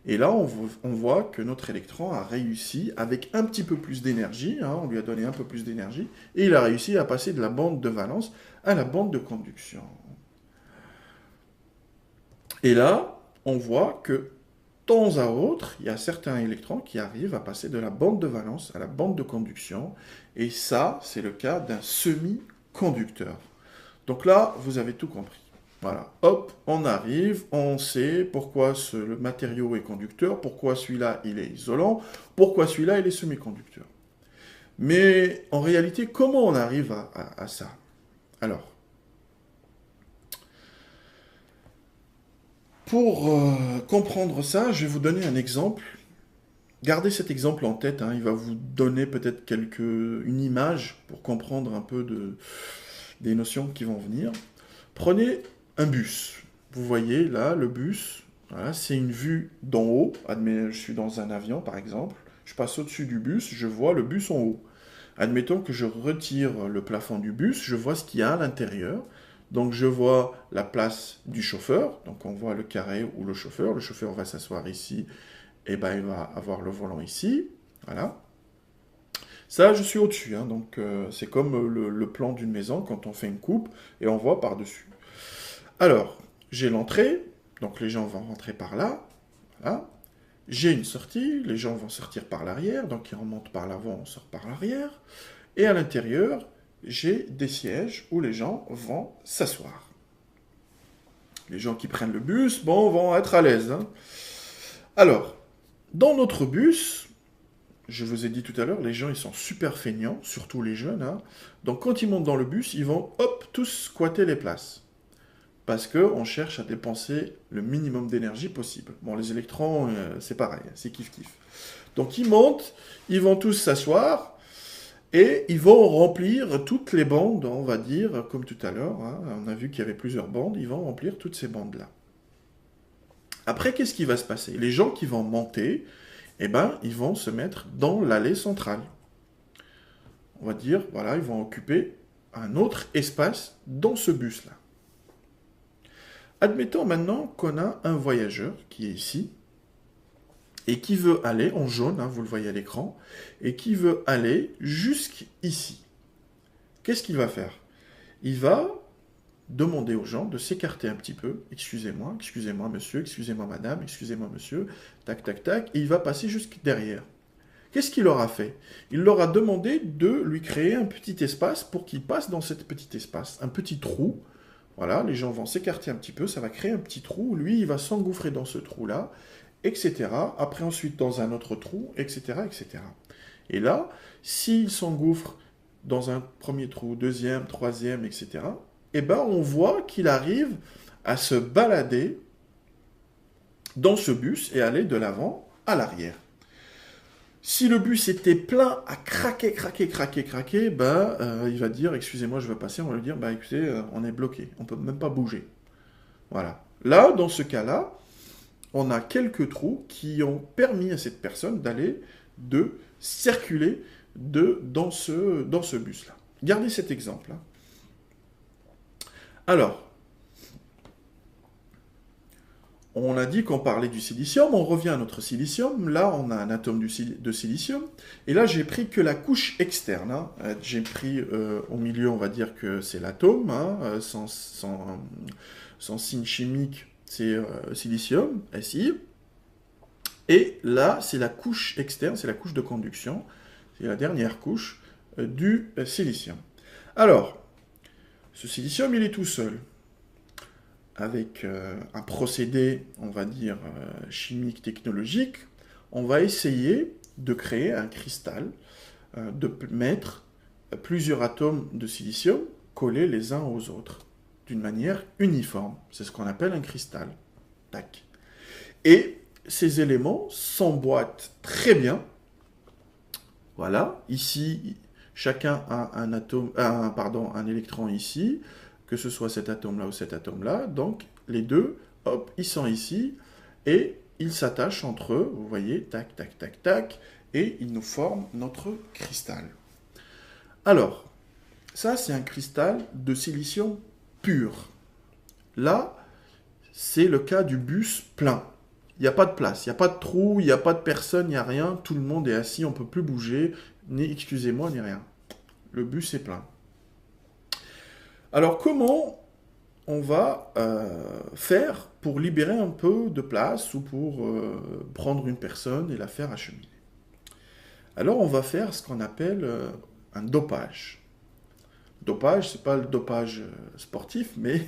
Et là, on voit que notre électron a réussi, avec un petit peu plus d'énergie, on lui a donné un peu plus d'énergie, et il a réussi à passer de la bande de valence à la bande de conduction. Et là, on voit que, de temps à autre, il y a certains électrons qui arrivent à passer de la bande de valence à la bande de conduction, et ça, c'est le cas d'un semi-conducteur. Donc là, vous avez tout compris. Voilà, hop, on arrive, on sait pourquoi le matériau est conducteur, pourquoi celui-là il est isolant, pourquoi celui-là il est semi-conducteur. Mais en réalité, comment on arrive à ça? Alors, pour comprendre ça, je vais vous donner un exemple. Gardez cet exemple en tête, il va vous donner peut-être une image pour comprendre un peu des notions qui vont venir. Prenez un bus. Vous voyez là, le bus, voilà, c'est une vue d'en haut. Admettons, je suis dans un avion par exemple, je passe au-dessus du bus, je vois le bus en haut. Admettons que je retire le plafond du bus, je vois ce qu'il y a à l'intérieur. Donc je vois la place du chauffeur, donc on voit le carré où le chauffeur va s'asseoir ici, et ben il va avoir le volant ici, voilà. Ça, je suis au-dessus, donc c'est comme le plan d'une maison quand on fait une coupe et on voit par-dessus. Alors, j'ai l'entrée, donc les gens vont rentrer par là, voilà. J'ai une sortie, les gens vont sortir par l'arrière, donc ils remontent par l'avant, on sort par l'arrière. Et à l'intérieur, j'ai des sièges où les gens vont s'asseoir. Les gens qui prennent le bus, vont être à l'aise. Alors, dans notre bus, je vous ai dit tout à l'heure, les gens ils sont super feignants, surtout les jeunes. Donc quand ils montent dans le bus, ils vont tous squatter les places. Parce qu'on cherche à dépenser le minimum d'énergie possible. Bon, les électrons, c'est pareil, c'est kiff-kiff. Donc ils montent, ils vont tous s'asseoir, Et ils vont remplir toutes les bandes, on va dire, comme tout à l'heure, hein, on a vu qu'il y avait plusieurs bandes, ils vont remplir toutes ces bandes-là. Après, qu'est-ce qui va se passer? Les gens qui vont monter, eh ben, ils vont se mettre dans l'allée centrale. On va dire, voilà, ils vont occuper un autre espace dans ce bus-là. Admettons maintenant qu'on a un voyageur qui est ici, et qui veut aller, en jaune, hein, vous le voyez à l'écran, et qui veut aller jusqu'ici. Qu'est-ce qu'il va faire? Il va demander aux gens de s'écarter un petit peu. Excusez-moi monsieur, excusez-moi madame, excusez-moi monsieur, tac, tac, tac, et il va passer jusque derrière. Qu'est-ce qu'il leur a fait? Il leur a demandé de lui créer un petit espace pour qu'il passe dans cet petit espace, un petit trou. Voilà, les gens vont s'écarter un petit peu, ça va créer un petit trou, lui il va s'engouffrer dans ce trou-là, etc. Après ensuite dans un autre trou, etc., etc. Et là, s'il s'engouffre dans un premier trou, deuxième, troisième, etc., eh ben on voit qu'il arrive à se balader dans ce bus et aller de l'avant à l'arrière. Si le bus était plein à craquer, ben, il va dire, excusez-moi, je veux passer, on va lui dire, bah écoutez, on est bloqué, on peut même pas bouger. Voilà. Là, dans ce cas-là, on a quelques trous qui ont permis à cette personne de circuler dans ce bus-là. Gardez cet exemple. Hein. Alors, on a dit qu'on parlait du silicium, on revient à notre silicium. Là, on a un atome de silicium. Et là, j'ai pris que la couche externe. Hein. J'ai pris au milieu, on va dire que c'est l'atome, hein, sans signe chimique, c'est silicium, Si. Et là, c'est la couche externe, c'est la couche de conduction. C'est la dernière couche du silicium. Alors, ce silicium, il est tout seul. Avec un procédé, on va dire, chimique, technologique, on va essayer de créer un cristal, de mettre plusieurs atomes de silicium collés les uns aux autres, d'une manière uniforme. C'est ce qu'on appelle un cristal. Tac. Et ces éléments s'emboîtent très bien. Voilà, ici, chacun a un électron ici, que ce soit cet atome-là ou cet atome-là. Donc, les deux, hop, ils sont ici, et ils s'attachent entre eux, vous voyez, tac, tac, tac, tac, et ils nous forment notre cristal. Alors, ça, c'est un cristal de silicium pur. Là, c'est le cas du bus plein. Il n'y a pas de place, il n'y a pas de trou, il n'y a pas de personne, il n'y a rien, tout le monde est assis, on ne peut plus bouger, ni excusez-moi, ni rien. Le bus est plein. Alors, comment on va faire pour libérer un peu de place ou pour prendre une personne et la faire acheminer? Alors, on va faire ce qu'on appelle un dopage. Dopage, ce n'est pas le dopage sportif, mais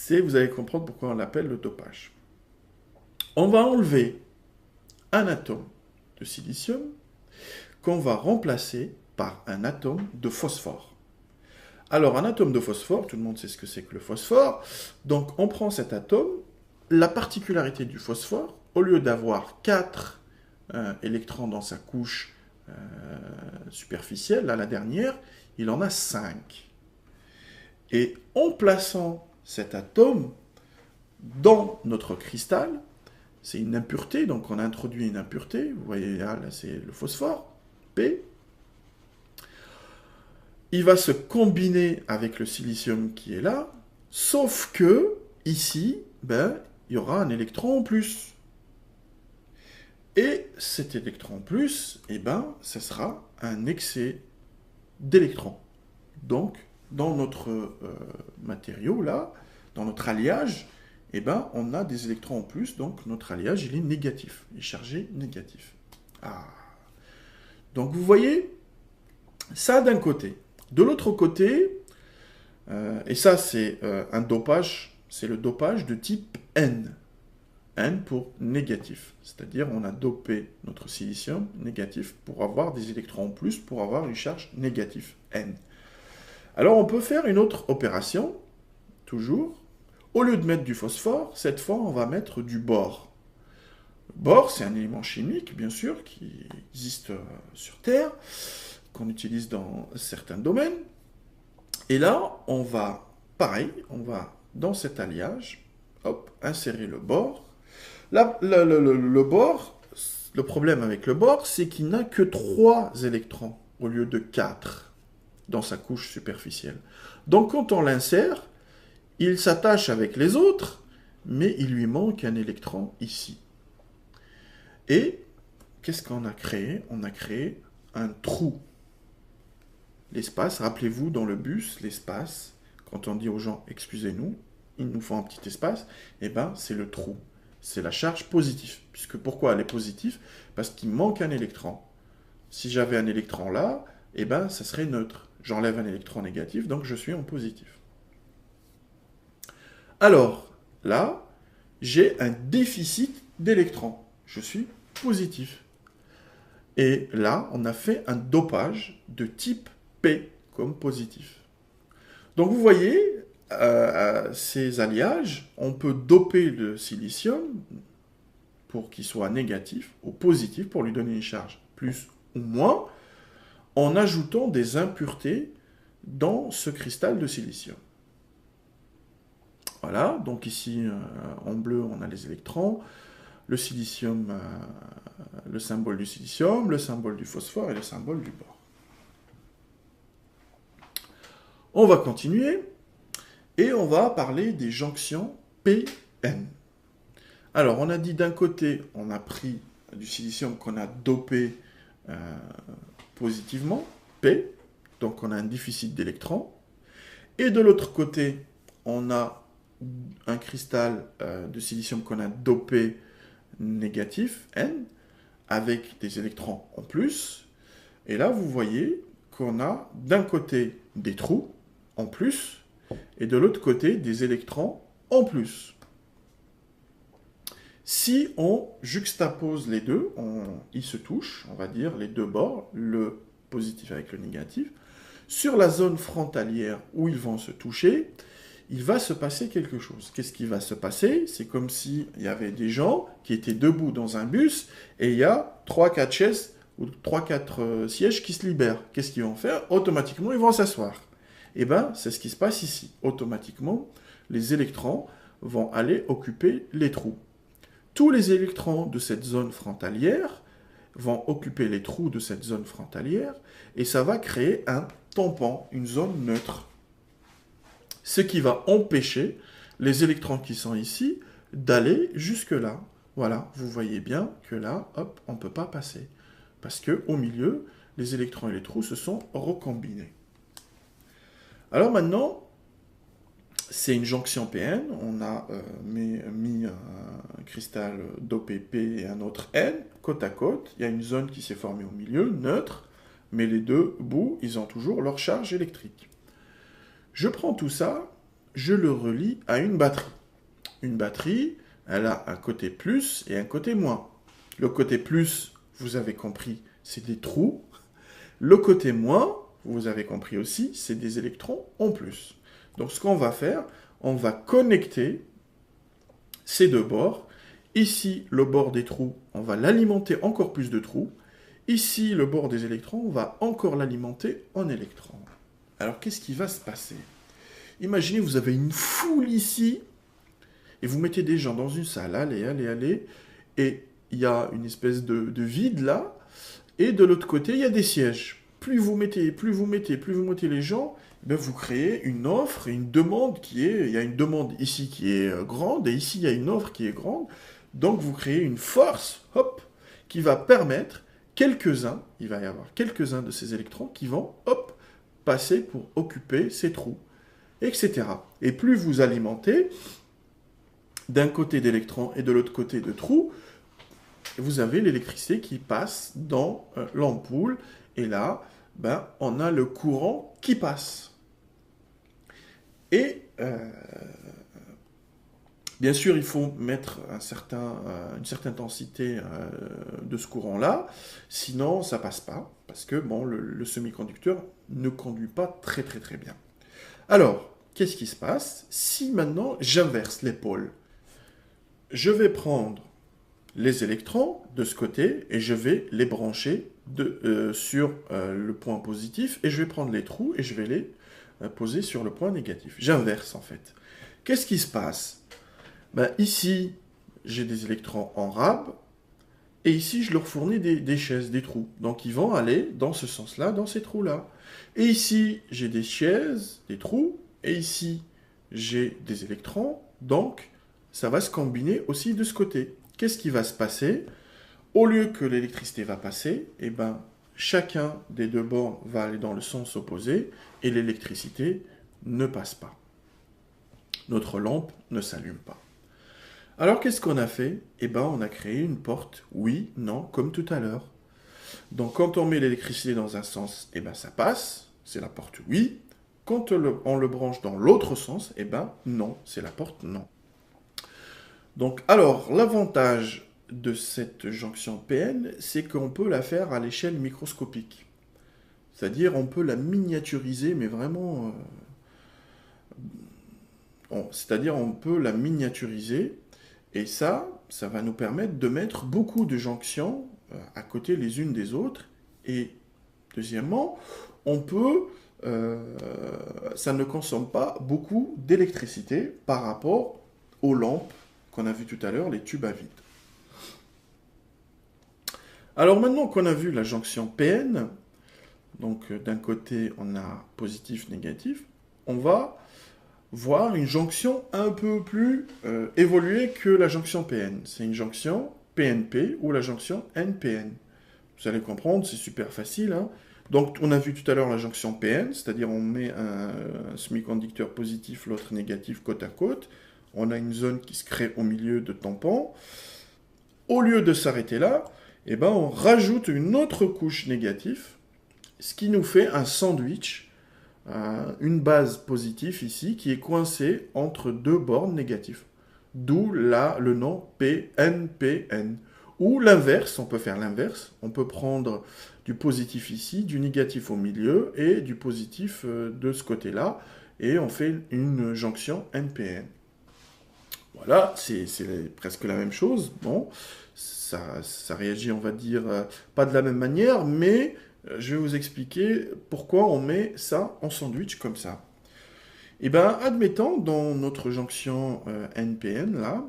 vous allez comprendre pourquoi on l'appelle le dopage. On va enlever un atome de silicium qu'on va remplacer par un atome de phosphore. Alors, un atome de phosphore, tout le monde sait ce que c'est que le phosphore. Donc, on prend cet atome. La particularité du phosphore, au lieu d'avoir 4 électrons dans sa couche superficielle, là, la dernière, il en a 5. Et en plaçant cet atome dans notre cristal, c'est une impureté, donc on a introduit une impureté. Vous voyez, là c'est le phosphore, P. Il va se combiner avec le silicium qui est là, sauf que, ici, ben, il y aura un électron en plus. Et cet électron en plus, eh ben, ça sera un excès d'électrons. Donc, dans notre matériau, là, dans notre alliage, eh ben, on a des électrons en plus, donc notre alliage, il est négatif, il est chargé négatif. Ah. Donc, vous voyez, ça d'un côté. De l'autre côté, et ça c'est un dopage, c'est le dopage de type N. N pour négatif, c'est-à-dire on a dopé notre silicium négatif pour avoir des électrons en plus, pour avoir une charge négative, N. Alors on peut faire une autre opération, toujours. Au lieu de mettre du phosphore, cette fois on va mettre du bore. Le bore, c'est un élément chimique, bien sûr, qui existe sur Terre, qu'on utilise dans certains domaines. Et là, on va, pareil, on va dans cet alliage, hop, insérer le bord. Là, le bord, le problème avec le bord, c'est qu'il n'a que 3 électrons au lieu de 4 dans sa couche superficielle. Donc quand on l'insère, il s'attache avec les autres, mais il lui manque un électron ici. Et qu'est-ce qu'on a créé? On a créé un trou. L'espace, rappelez-vous, dans le bus, l'espace, quand on dit aux gens, excusez-nous, il nous faut un petit espace, eh ben, c'est le trou. C'est la charge positive. Puisque pourquoi elle est positive? Parce qu'il manque un électron. Si j'avais un électron là, eh ben, ça serait neutre. J'enlève un électron négatif, donc je suis en positif. Alors, là, j'ai un déficit d'électrons. Je suis positif. Et là, on a fait un dopage de type P comme positif. Donc vous voyez, ces alliages, on peut doper le silicium pour qu'il soit négatif ou positif pour lui donner une charge plus ou moins, en ajoutant des impuretés dans ce cristal de silicium. Voilà, donc ici, en bleu, on a les électrons, le silicium, le symbole du silicium, le symbole du phosphore et le symbole du bore. On va continuer et on va parler des jonctions PN. Alors, on a dit d'un côté, on a pris du silicium qu'on a dopé positivement, P, donc on a un déficit d'électrons. Et de l'autre côté, on a un cristal de silicium qu'on a dopé négatif, N, avec des électrons en plus. Et là, vous voyez qu'on a d'un côté des trous en plus, et de l'autre côté des électrons en plus. Si on juxtapose les deux, ils se touchent, on va dire, les deux bords, le positif avec le négatif, sur la zone frontalière où ils vont se toucher, il va se passer quelque chose. Qu'est-ce qui va se passer? C'est comme s'il y avait des gens qui étaient debout dans un bus, et il y a 3-4 chaises ou 3-4 sièges qui se libèrent. Qu'est-ce qu'ils vont faire? Automatiquement, ils vont s'asseoir. Eh bien, c'est ce qui se passe ici. Automatiquement, les électrons vont aller occuper les trous. Tous les électrons de cette zone frontalière vont occuper les trous de cette zone frontalière et ça va créer un tampon, une zone neutre. Ce qui va empêcher les électrons qui sont ici d'aller jusque-là. Voilà, vous voyez bien que là, hop, on ne peut pas passer. Parce qu'au milieu, les électrons et les trous se sont recombinés. Alors maintenant, c'est une jonction PN. On a mis un cristal dopé P et un autre N, côte à côte. Il y a une zone qui s'est formée au milieu, neutre, mais les deux bouts, ils ont toujours leur charge électrique. Je prends tout ça, je le relie à une batterie. Une batterie, elle a un côté plus et un côté moins. Le côté plus, vous avez compris, c'est des trous. Le côté moins, vous avez compris aussi, c'est des électrons en plus. Donc ce qu'on va faire, on va connecter ces deux bords. Ici, le bord des trous, on va l'alimenter encore plus de trous. Ici, le bord des électrons, on va encore l'alimenter en électrons. Alors qu'est-ce qui va se passer? Imaginez, vous avez une foule ici, et vous mettez des gens dans une salle, allez, et il y a une espèce de vide là, et de l'autre côté, il y a des sièges. Plus vous mettez les gens, ben vous créez une offre, une demande il y a une demande ici qui est grande, et ici il y a une offre qui est grande, donc vous créez une force, hop, qui va permettre il va y avoir quelques-uns de ces électrons qui vont, hop, passer pour occuper ces trous, etc. Et plus vous alimentez d'un côté d'électrons et de l'autre côté de trous, vous avez l'électricité qui passe dans l'ampoule, et là, ben, on a le courant qui passe. Et bien sûr, il faut mettre une certaine intensité de ce courant-là, sinon ça ne passe pas, parce que bon, le semi-conducteur ne conduit pas très bien. Alors, qu'est-ce qui se passe si maintenant j'inverse les pôles? Je vais prendre les électrons de ce côté et je vais les brancher sur le point positif et je vais prendre les trous et je vais les poser sur le point négatif. J'inverse en fait. Qu'est-ce qui se passe? Ben, ici, j'ai des électrons en rab et ici, je leur fournis des chaises, des trous. Donc, ils vont aller dans ce sens-là, dans ces trous-là. Et ici, j'ai des chaises, des trous, et ici, j'ai des électrons. Donc, ça va se combiner aussi de ce côté. Qu'est-ce qui va se passer? Au lieu que l'électricité va passer, eh ben, chacun des deux bords va aller dans le sens opposé et l'électricité ne passe pas. Notre lampe ne s'allume pas. Alors qu'est-ce qu'on a fait? Eh ben, on a créé une porte oui, non, comme tout à l'heure. Donc quand on met l'électricité dans un sens, eh ben, ça passe, c'est la porte oui. Quand on le branche dans l'autre sens, eh ben, non, c'est la porte non. Donc alors, l'avantage de cette jonction PN, c'est qu'on peut la faire à l'échelle microscopique. C'est-à-dire, on peut la miniaturiser, mais vraiment... c'est-à-dire, on peut la miniaturiser, et ça va nous permettre de mettre beaucoup de jonctions à côté les unes des autres. Et deuxièmement, on peut... ça ne consomme pas beaucoup d'électricité par rapport aux lampes qu'on a vu tout à l'heure, les tubes à vide. Alors maintenant qu'on a vu la jonction PN, donc d'un côté on a positif, négatif, on va voir une jonction un peu plus évoluée que la jonction PN. C'est une jonction PNP ou la jonction NPN. Vous allez comprendre, c'est super facile. Hein. Donc on a vu tout à l'heure la jonction PN, c'est-à-dire on met un semi-conducteur positif, l'autre négatif côte à côte. On a une zone qui se crée au milieu de tampons. Au lieu de s'arrêter là, eh ben, on rajoute une autre couche négative, ce qui nous fait un sandwich, une base positive ici, qui est coincée entre deux bornes négatives. D'où le nom PNPN. Ou l'inverse, on peut faire l'inverse. On peut prendre du positif ici, du négatif au milieu, et du positif de ce côté-là, et on fait une jonction NPN. Voilà, c'est presque la même chose. Bon, ça réagit, on va dire, pas de la même manière, mais je vais vous expliquer pourquoi on met ça en sandwich comme ça. Eh bien, admettons dans notre jonction NPN, là,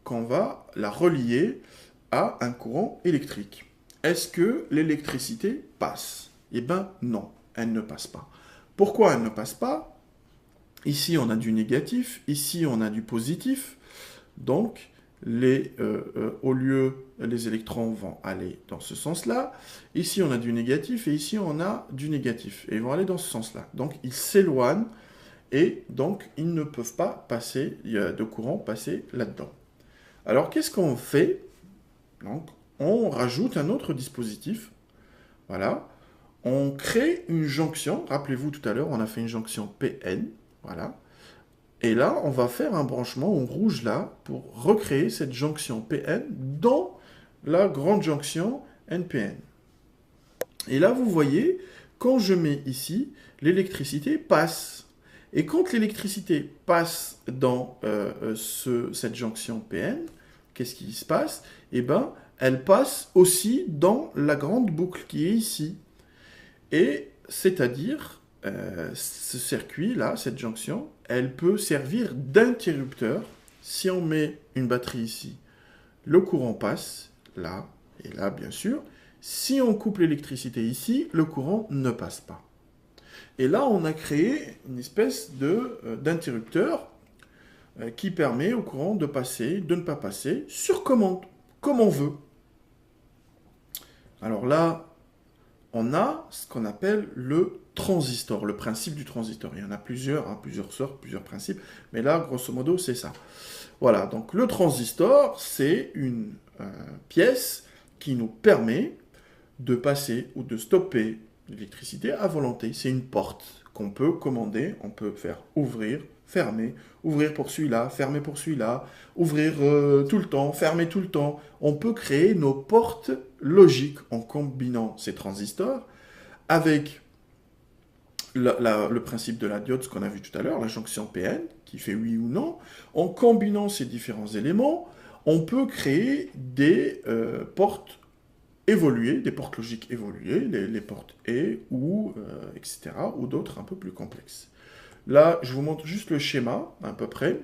qu'on va la relier à un courant électrique. Est-ce que l'électricité passe? Eh bien, non, elle ne passe pas. Pourquoi elle ne passe pas? Ici, on a du négatif, ici, on a du positif. Donc, au lieu, les électrons vont aller dans ce sens-là. Ici, on a du négatif et ici, on a du négatif. Et ils vont aller dans ce sens-là. Donc, ils s'éloignent et donc, ils ne peuvent pas passer, il y a de courant passer là-dedans. Alors, qu'est-ce qu'on fait? Donc, on rajoute un autre dispositif. Voilà. On crée une jonction. Rappelez-vous, tout à l'heure, on a fait une jonction PN. Voilà. Et là, on va faire un branchement en rouge là pour recréer cette jonction PN dans la grande jonction NPN. Et là, vous voyez, quand je mets ici, l'électricité passe. Et quand l'électricité passe dans cette jonction PN, qu'est-ce qui se passe? Eh bien, elle passe aussi dans la grande boucle qui est ici. Et c'est-à-dire... ce circuit-là, cette jonction, elle peut servir d'interrupteur. Si on met une batterie ici, le courant passe, là et là, bien sûr. Si on coupe l'électricité ici, le courant ne passe pas. Et là, on a créé une espèce d'interrupteur qui permet au courant de passer, de ne pas passer, sur commande, comme on veut. Alors là, on a ce qu'on appelle le transistor, le principe du transistor. Il y en a plusieurs, hein, plusieurs sortes, plusieurs principes, mais là, grosso modo, c'est ça. Voilà, donc le transistor, c'est une pièce qui nous permet de passer ou de stopper l'électricité à volonté. C'est une porte qu'on peut commander, on peut faire ouvrir, fermer, ouvrir pour celui-là, fermer pour celui-là, ouvrir tout le temps, fermer tout le temps. On peut créer nos portes logiques en combinant ces transistors avec le principe de la diode, ce qu'on a vu tout à l'heure, la jonction PN, qui fait oui ou non. En combinant ces différents éléments, on peut créer des portes évoluées, des portes logiques évoluées, les portes et ou etc., ou d'autres un peu plus complexes. Là, je vous montre juste le schéma, à peu près.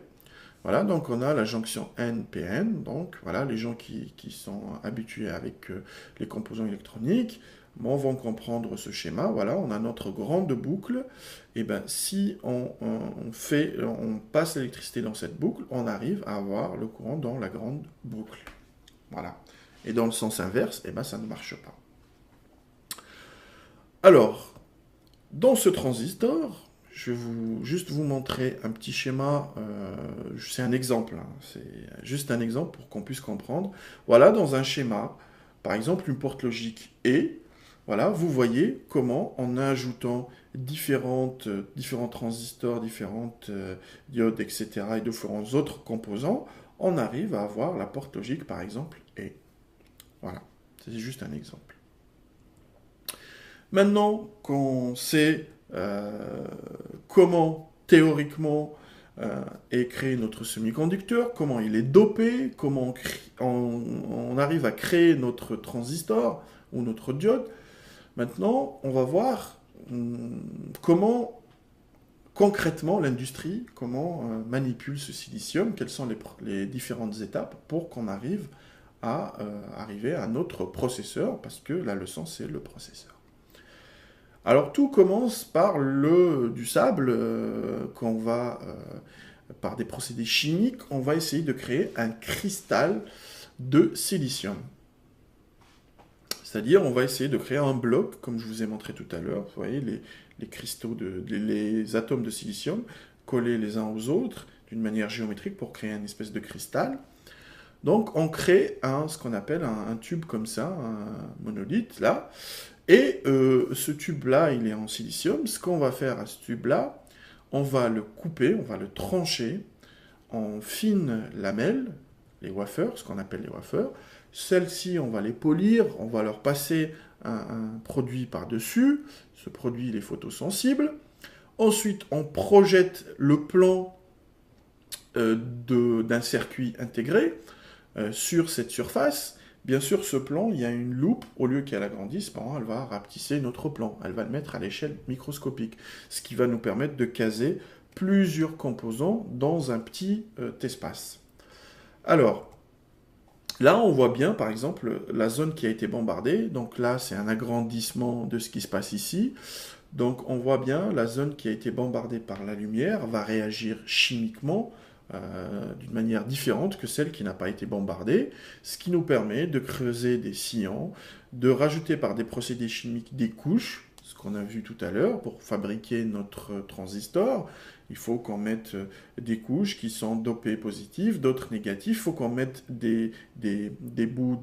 Voilà, donc on a la jonction NPN, donc voilà, les gens qui sont habitués avec les composants électroniques, bon, vont comprendre ce schéma. Voilà, on a notre grande boucle, et ben si on passe l'électricité dans cette boucle, on arrive à avoir le courant dans la grande boucle. Voilà. Et dans le sens inverse, et ben ça ne marche pas. Alors, dans ce transistor, je vais juste vous montrer un petit schéma, c'est un exemple, hein, c'est juste un exemple pour qu'on puisse comprendre. Voilà, dans un schéma, par exemple une porte logique et, voilà, vous voyez comment en ajoutant différents transistors, différentes diodes, etc., et différents autres composants, on arrive à avoir la porte logique, par exemple, et. Voilà, c'est juste un exemple. Maintenant qu'on sait comment théoriquement est créé notre semi-conducteur, comment il est dopé, comment on arrive à créer notre transistor ou notre diode, maintenant on va voir comment concrètement l'industrie, comment manipule ce silicium, quelles sont les différentes étapes pour qu'on arrive à arriver à notre processeur, parce que la leçon c'est le processeur. Alors tout commence par du sable qu'on va, par des procédés chimiques, on va essayer de créer un cristal de silicium. C'est-à-dire on va essayer de créer un bloc, comme je vous ai montré tout à l'heure, vous voyez les cristaux, les atomes de silicium collés les uns aux autres d'une manière géométrique pour créer une espèce de cristal. Donc on crée ce qu'on appelle un tube comme ça, un monolithe là, et ce tube-là, il est en silicium. Ce qu'on va faire à ce tube-là, on va le couper, on va le trancher en fines lamelles, les wafers, ce qu'on appelle les wafers. Celles-ci, on va les polir, on va leur passer un produit par-dessus. Ce produit, il est photosensible. Ensuite, on projette le plan d'un circuit intégré sur cette surface. Bien sûr, ce plan, il y a une loupe, au lieu qu'elle agrandisse, elle va rapetisser notre plan, elle va le mettre à l'échelle microscopique, ce qui va nous permettre de caser plusieurs composants dans un petit espace. Alors, là, on voit bien, par exemple, la zone qui a été bombardée, donc là, c'est un agrandissement de ce qui se passe ici. Donc, on voit bien, la zone qui a été bombardée par la lumière va réagir chimiquement d'une manière différente que celle qui n'a pas été bombardée, ce qui nous permet de creuser des sillons, de rajouter par des procédés chimiques des couches, ce qu'on a vu tout à l'heure, pour fabriquer notre transistor. Il faut qu'on mette des couches qui sont dopées positives, d'autres négatives. Il faut qu'on mette des bouts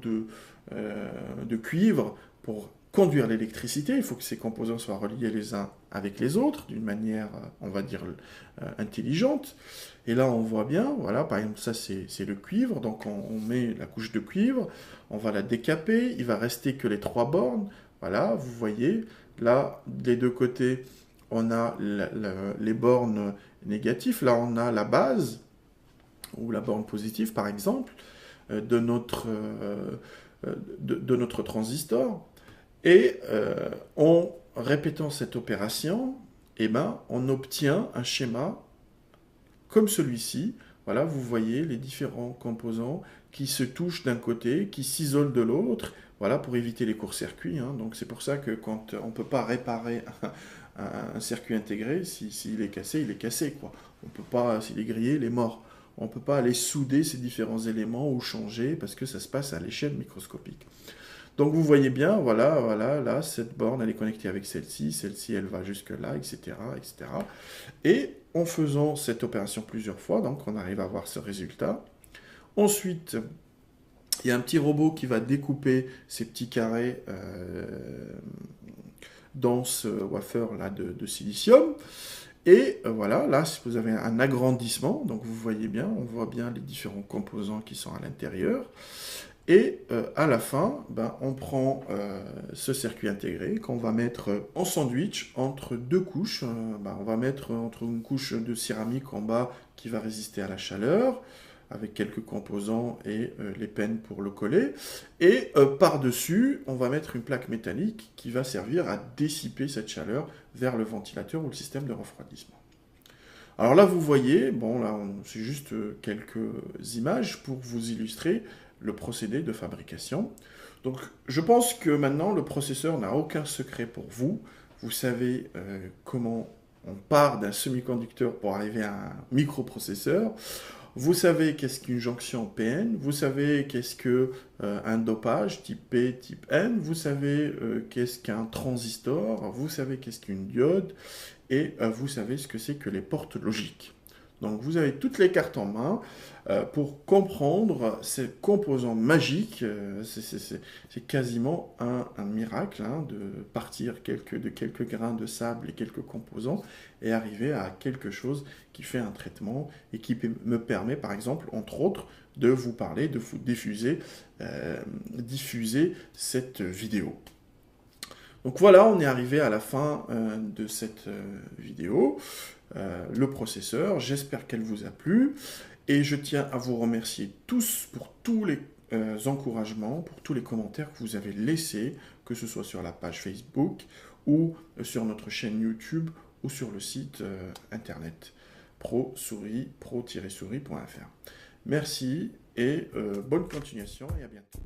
de cuivre pour conduire l'électricité. Il faut que ces composants soient reliés les uns avec les autres d'une manière, on va dire, intelligente. Et là, on voit bien, voilà, par exemple, ça c'est le cuivre, donc on met la couche de cuivre, on va la décaper, il va rester que les 3 bornes, voilà, vous voyez, là, des deux côtés, on a les bornes négatives, là on a la base, ou la borne positive par exemple, de notre transistor, et en répétant cette opération, eh ben, on obtient un schéma comme celui-ci. Voilà, vous voyez les différents composants qui se touchent d'un côté, qui s'isolent de l'autre, voilà, pour éviter les courts-circuits. Hein. Donc c'est pour ça que quand on ne peut pas réparer un circuit intégré, s'il est cassé, il est cassé, quoi. On peut pas, s'il est grillé, il est mort. On ne peut pas aller souder ces différents éléments ou changer parce que ça se passe à l'échelle microscopique. Donc vous voyez bien, voilà, là, cette borne, elle est connectée avec celle-ci, elle va jusque là, etc., etc. Et en faisant cette opération plusieurs fois, donc on arrive à avoir ce résultat. Ensuite, il y a un petit robot qui va découper ces petits carrés dans ce wafer-là de silicium. Et voilà, là, vous avez un agrandissement, donc vous voyez bien, on voit bien les différents composants qui sont à l'intérieur. Et à la fin, on prend ce circuit intégré qu'on va mettre en sandwich entre deux couches. On va mettre entre une couche de céramique en bas qui va résister à la chaleur, avec quelques composants et les pennes pour le coller. Et par-dessus, on va mettre une plaque métallique qui va servir à dissiper cette chaleur vers le ventilateur ou le système de refroidissement. Alors là, vous voyez, bon là, c'est juste quelques images pour vous illustrer le procédé de fabrication. Donc, je pense que maintenant, le processeur n'a aucun secret pour vous. Vous savez comment on part d'un semi-conducteur pour arriver à un microprocesseur. Vous savez qu'est-ce qu'une jonction PN, vous savez qu'est-ce qu'un dopage type P, type N, vous savez qu'est-ce qu'un transistor, vous savez qu'est-ce qu'une diode, et vous savez ce que c'est que les portes logiques. Donc vous avez toutes les cartes en main pour comprendre ces composants magiques. C'est quasiment un miracle hein, de partir de quelques grains de sable et quelques composants et arriver à quelque chose qui fait un traitement et qui me permet par exemple, entre autres, de vous parler, de vous diffuser cette vidéo. Donc voilà, on est arrivé à la fin de cette vidéo. Le processeur, j'espère qu'elle vous a plu. Et je tiens à vous remercier tous pour tous les encouragements, pour tous les commentaires que vous avez laissés, que ce soit sur la page Facebook ou sur notre chaîne YouTube ou sur le site internet pro-souris.fr. Merci et bonne continuation et à bientôt.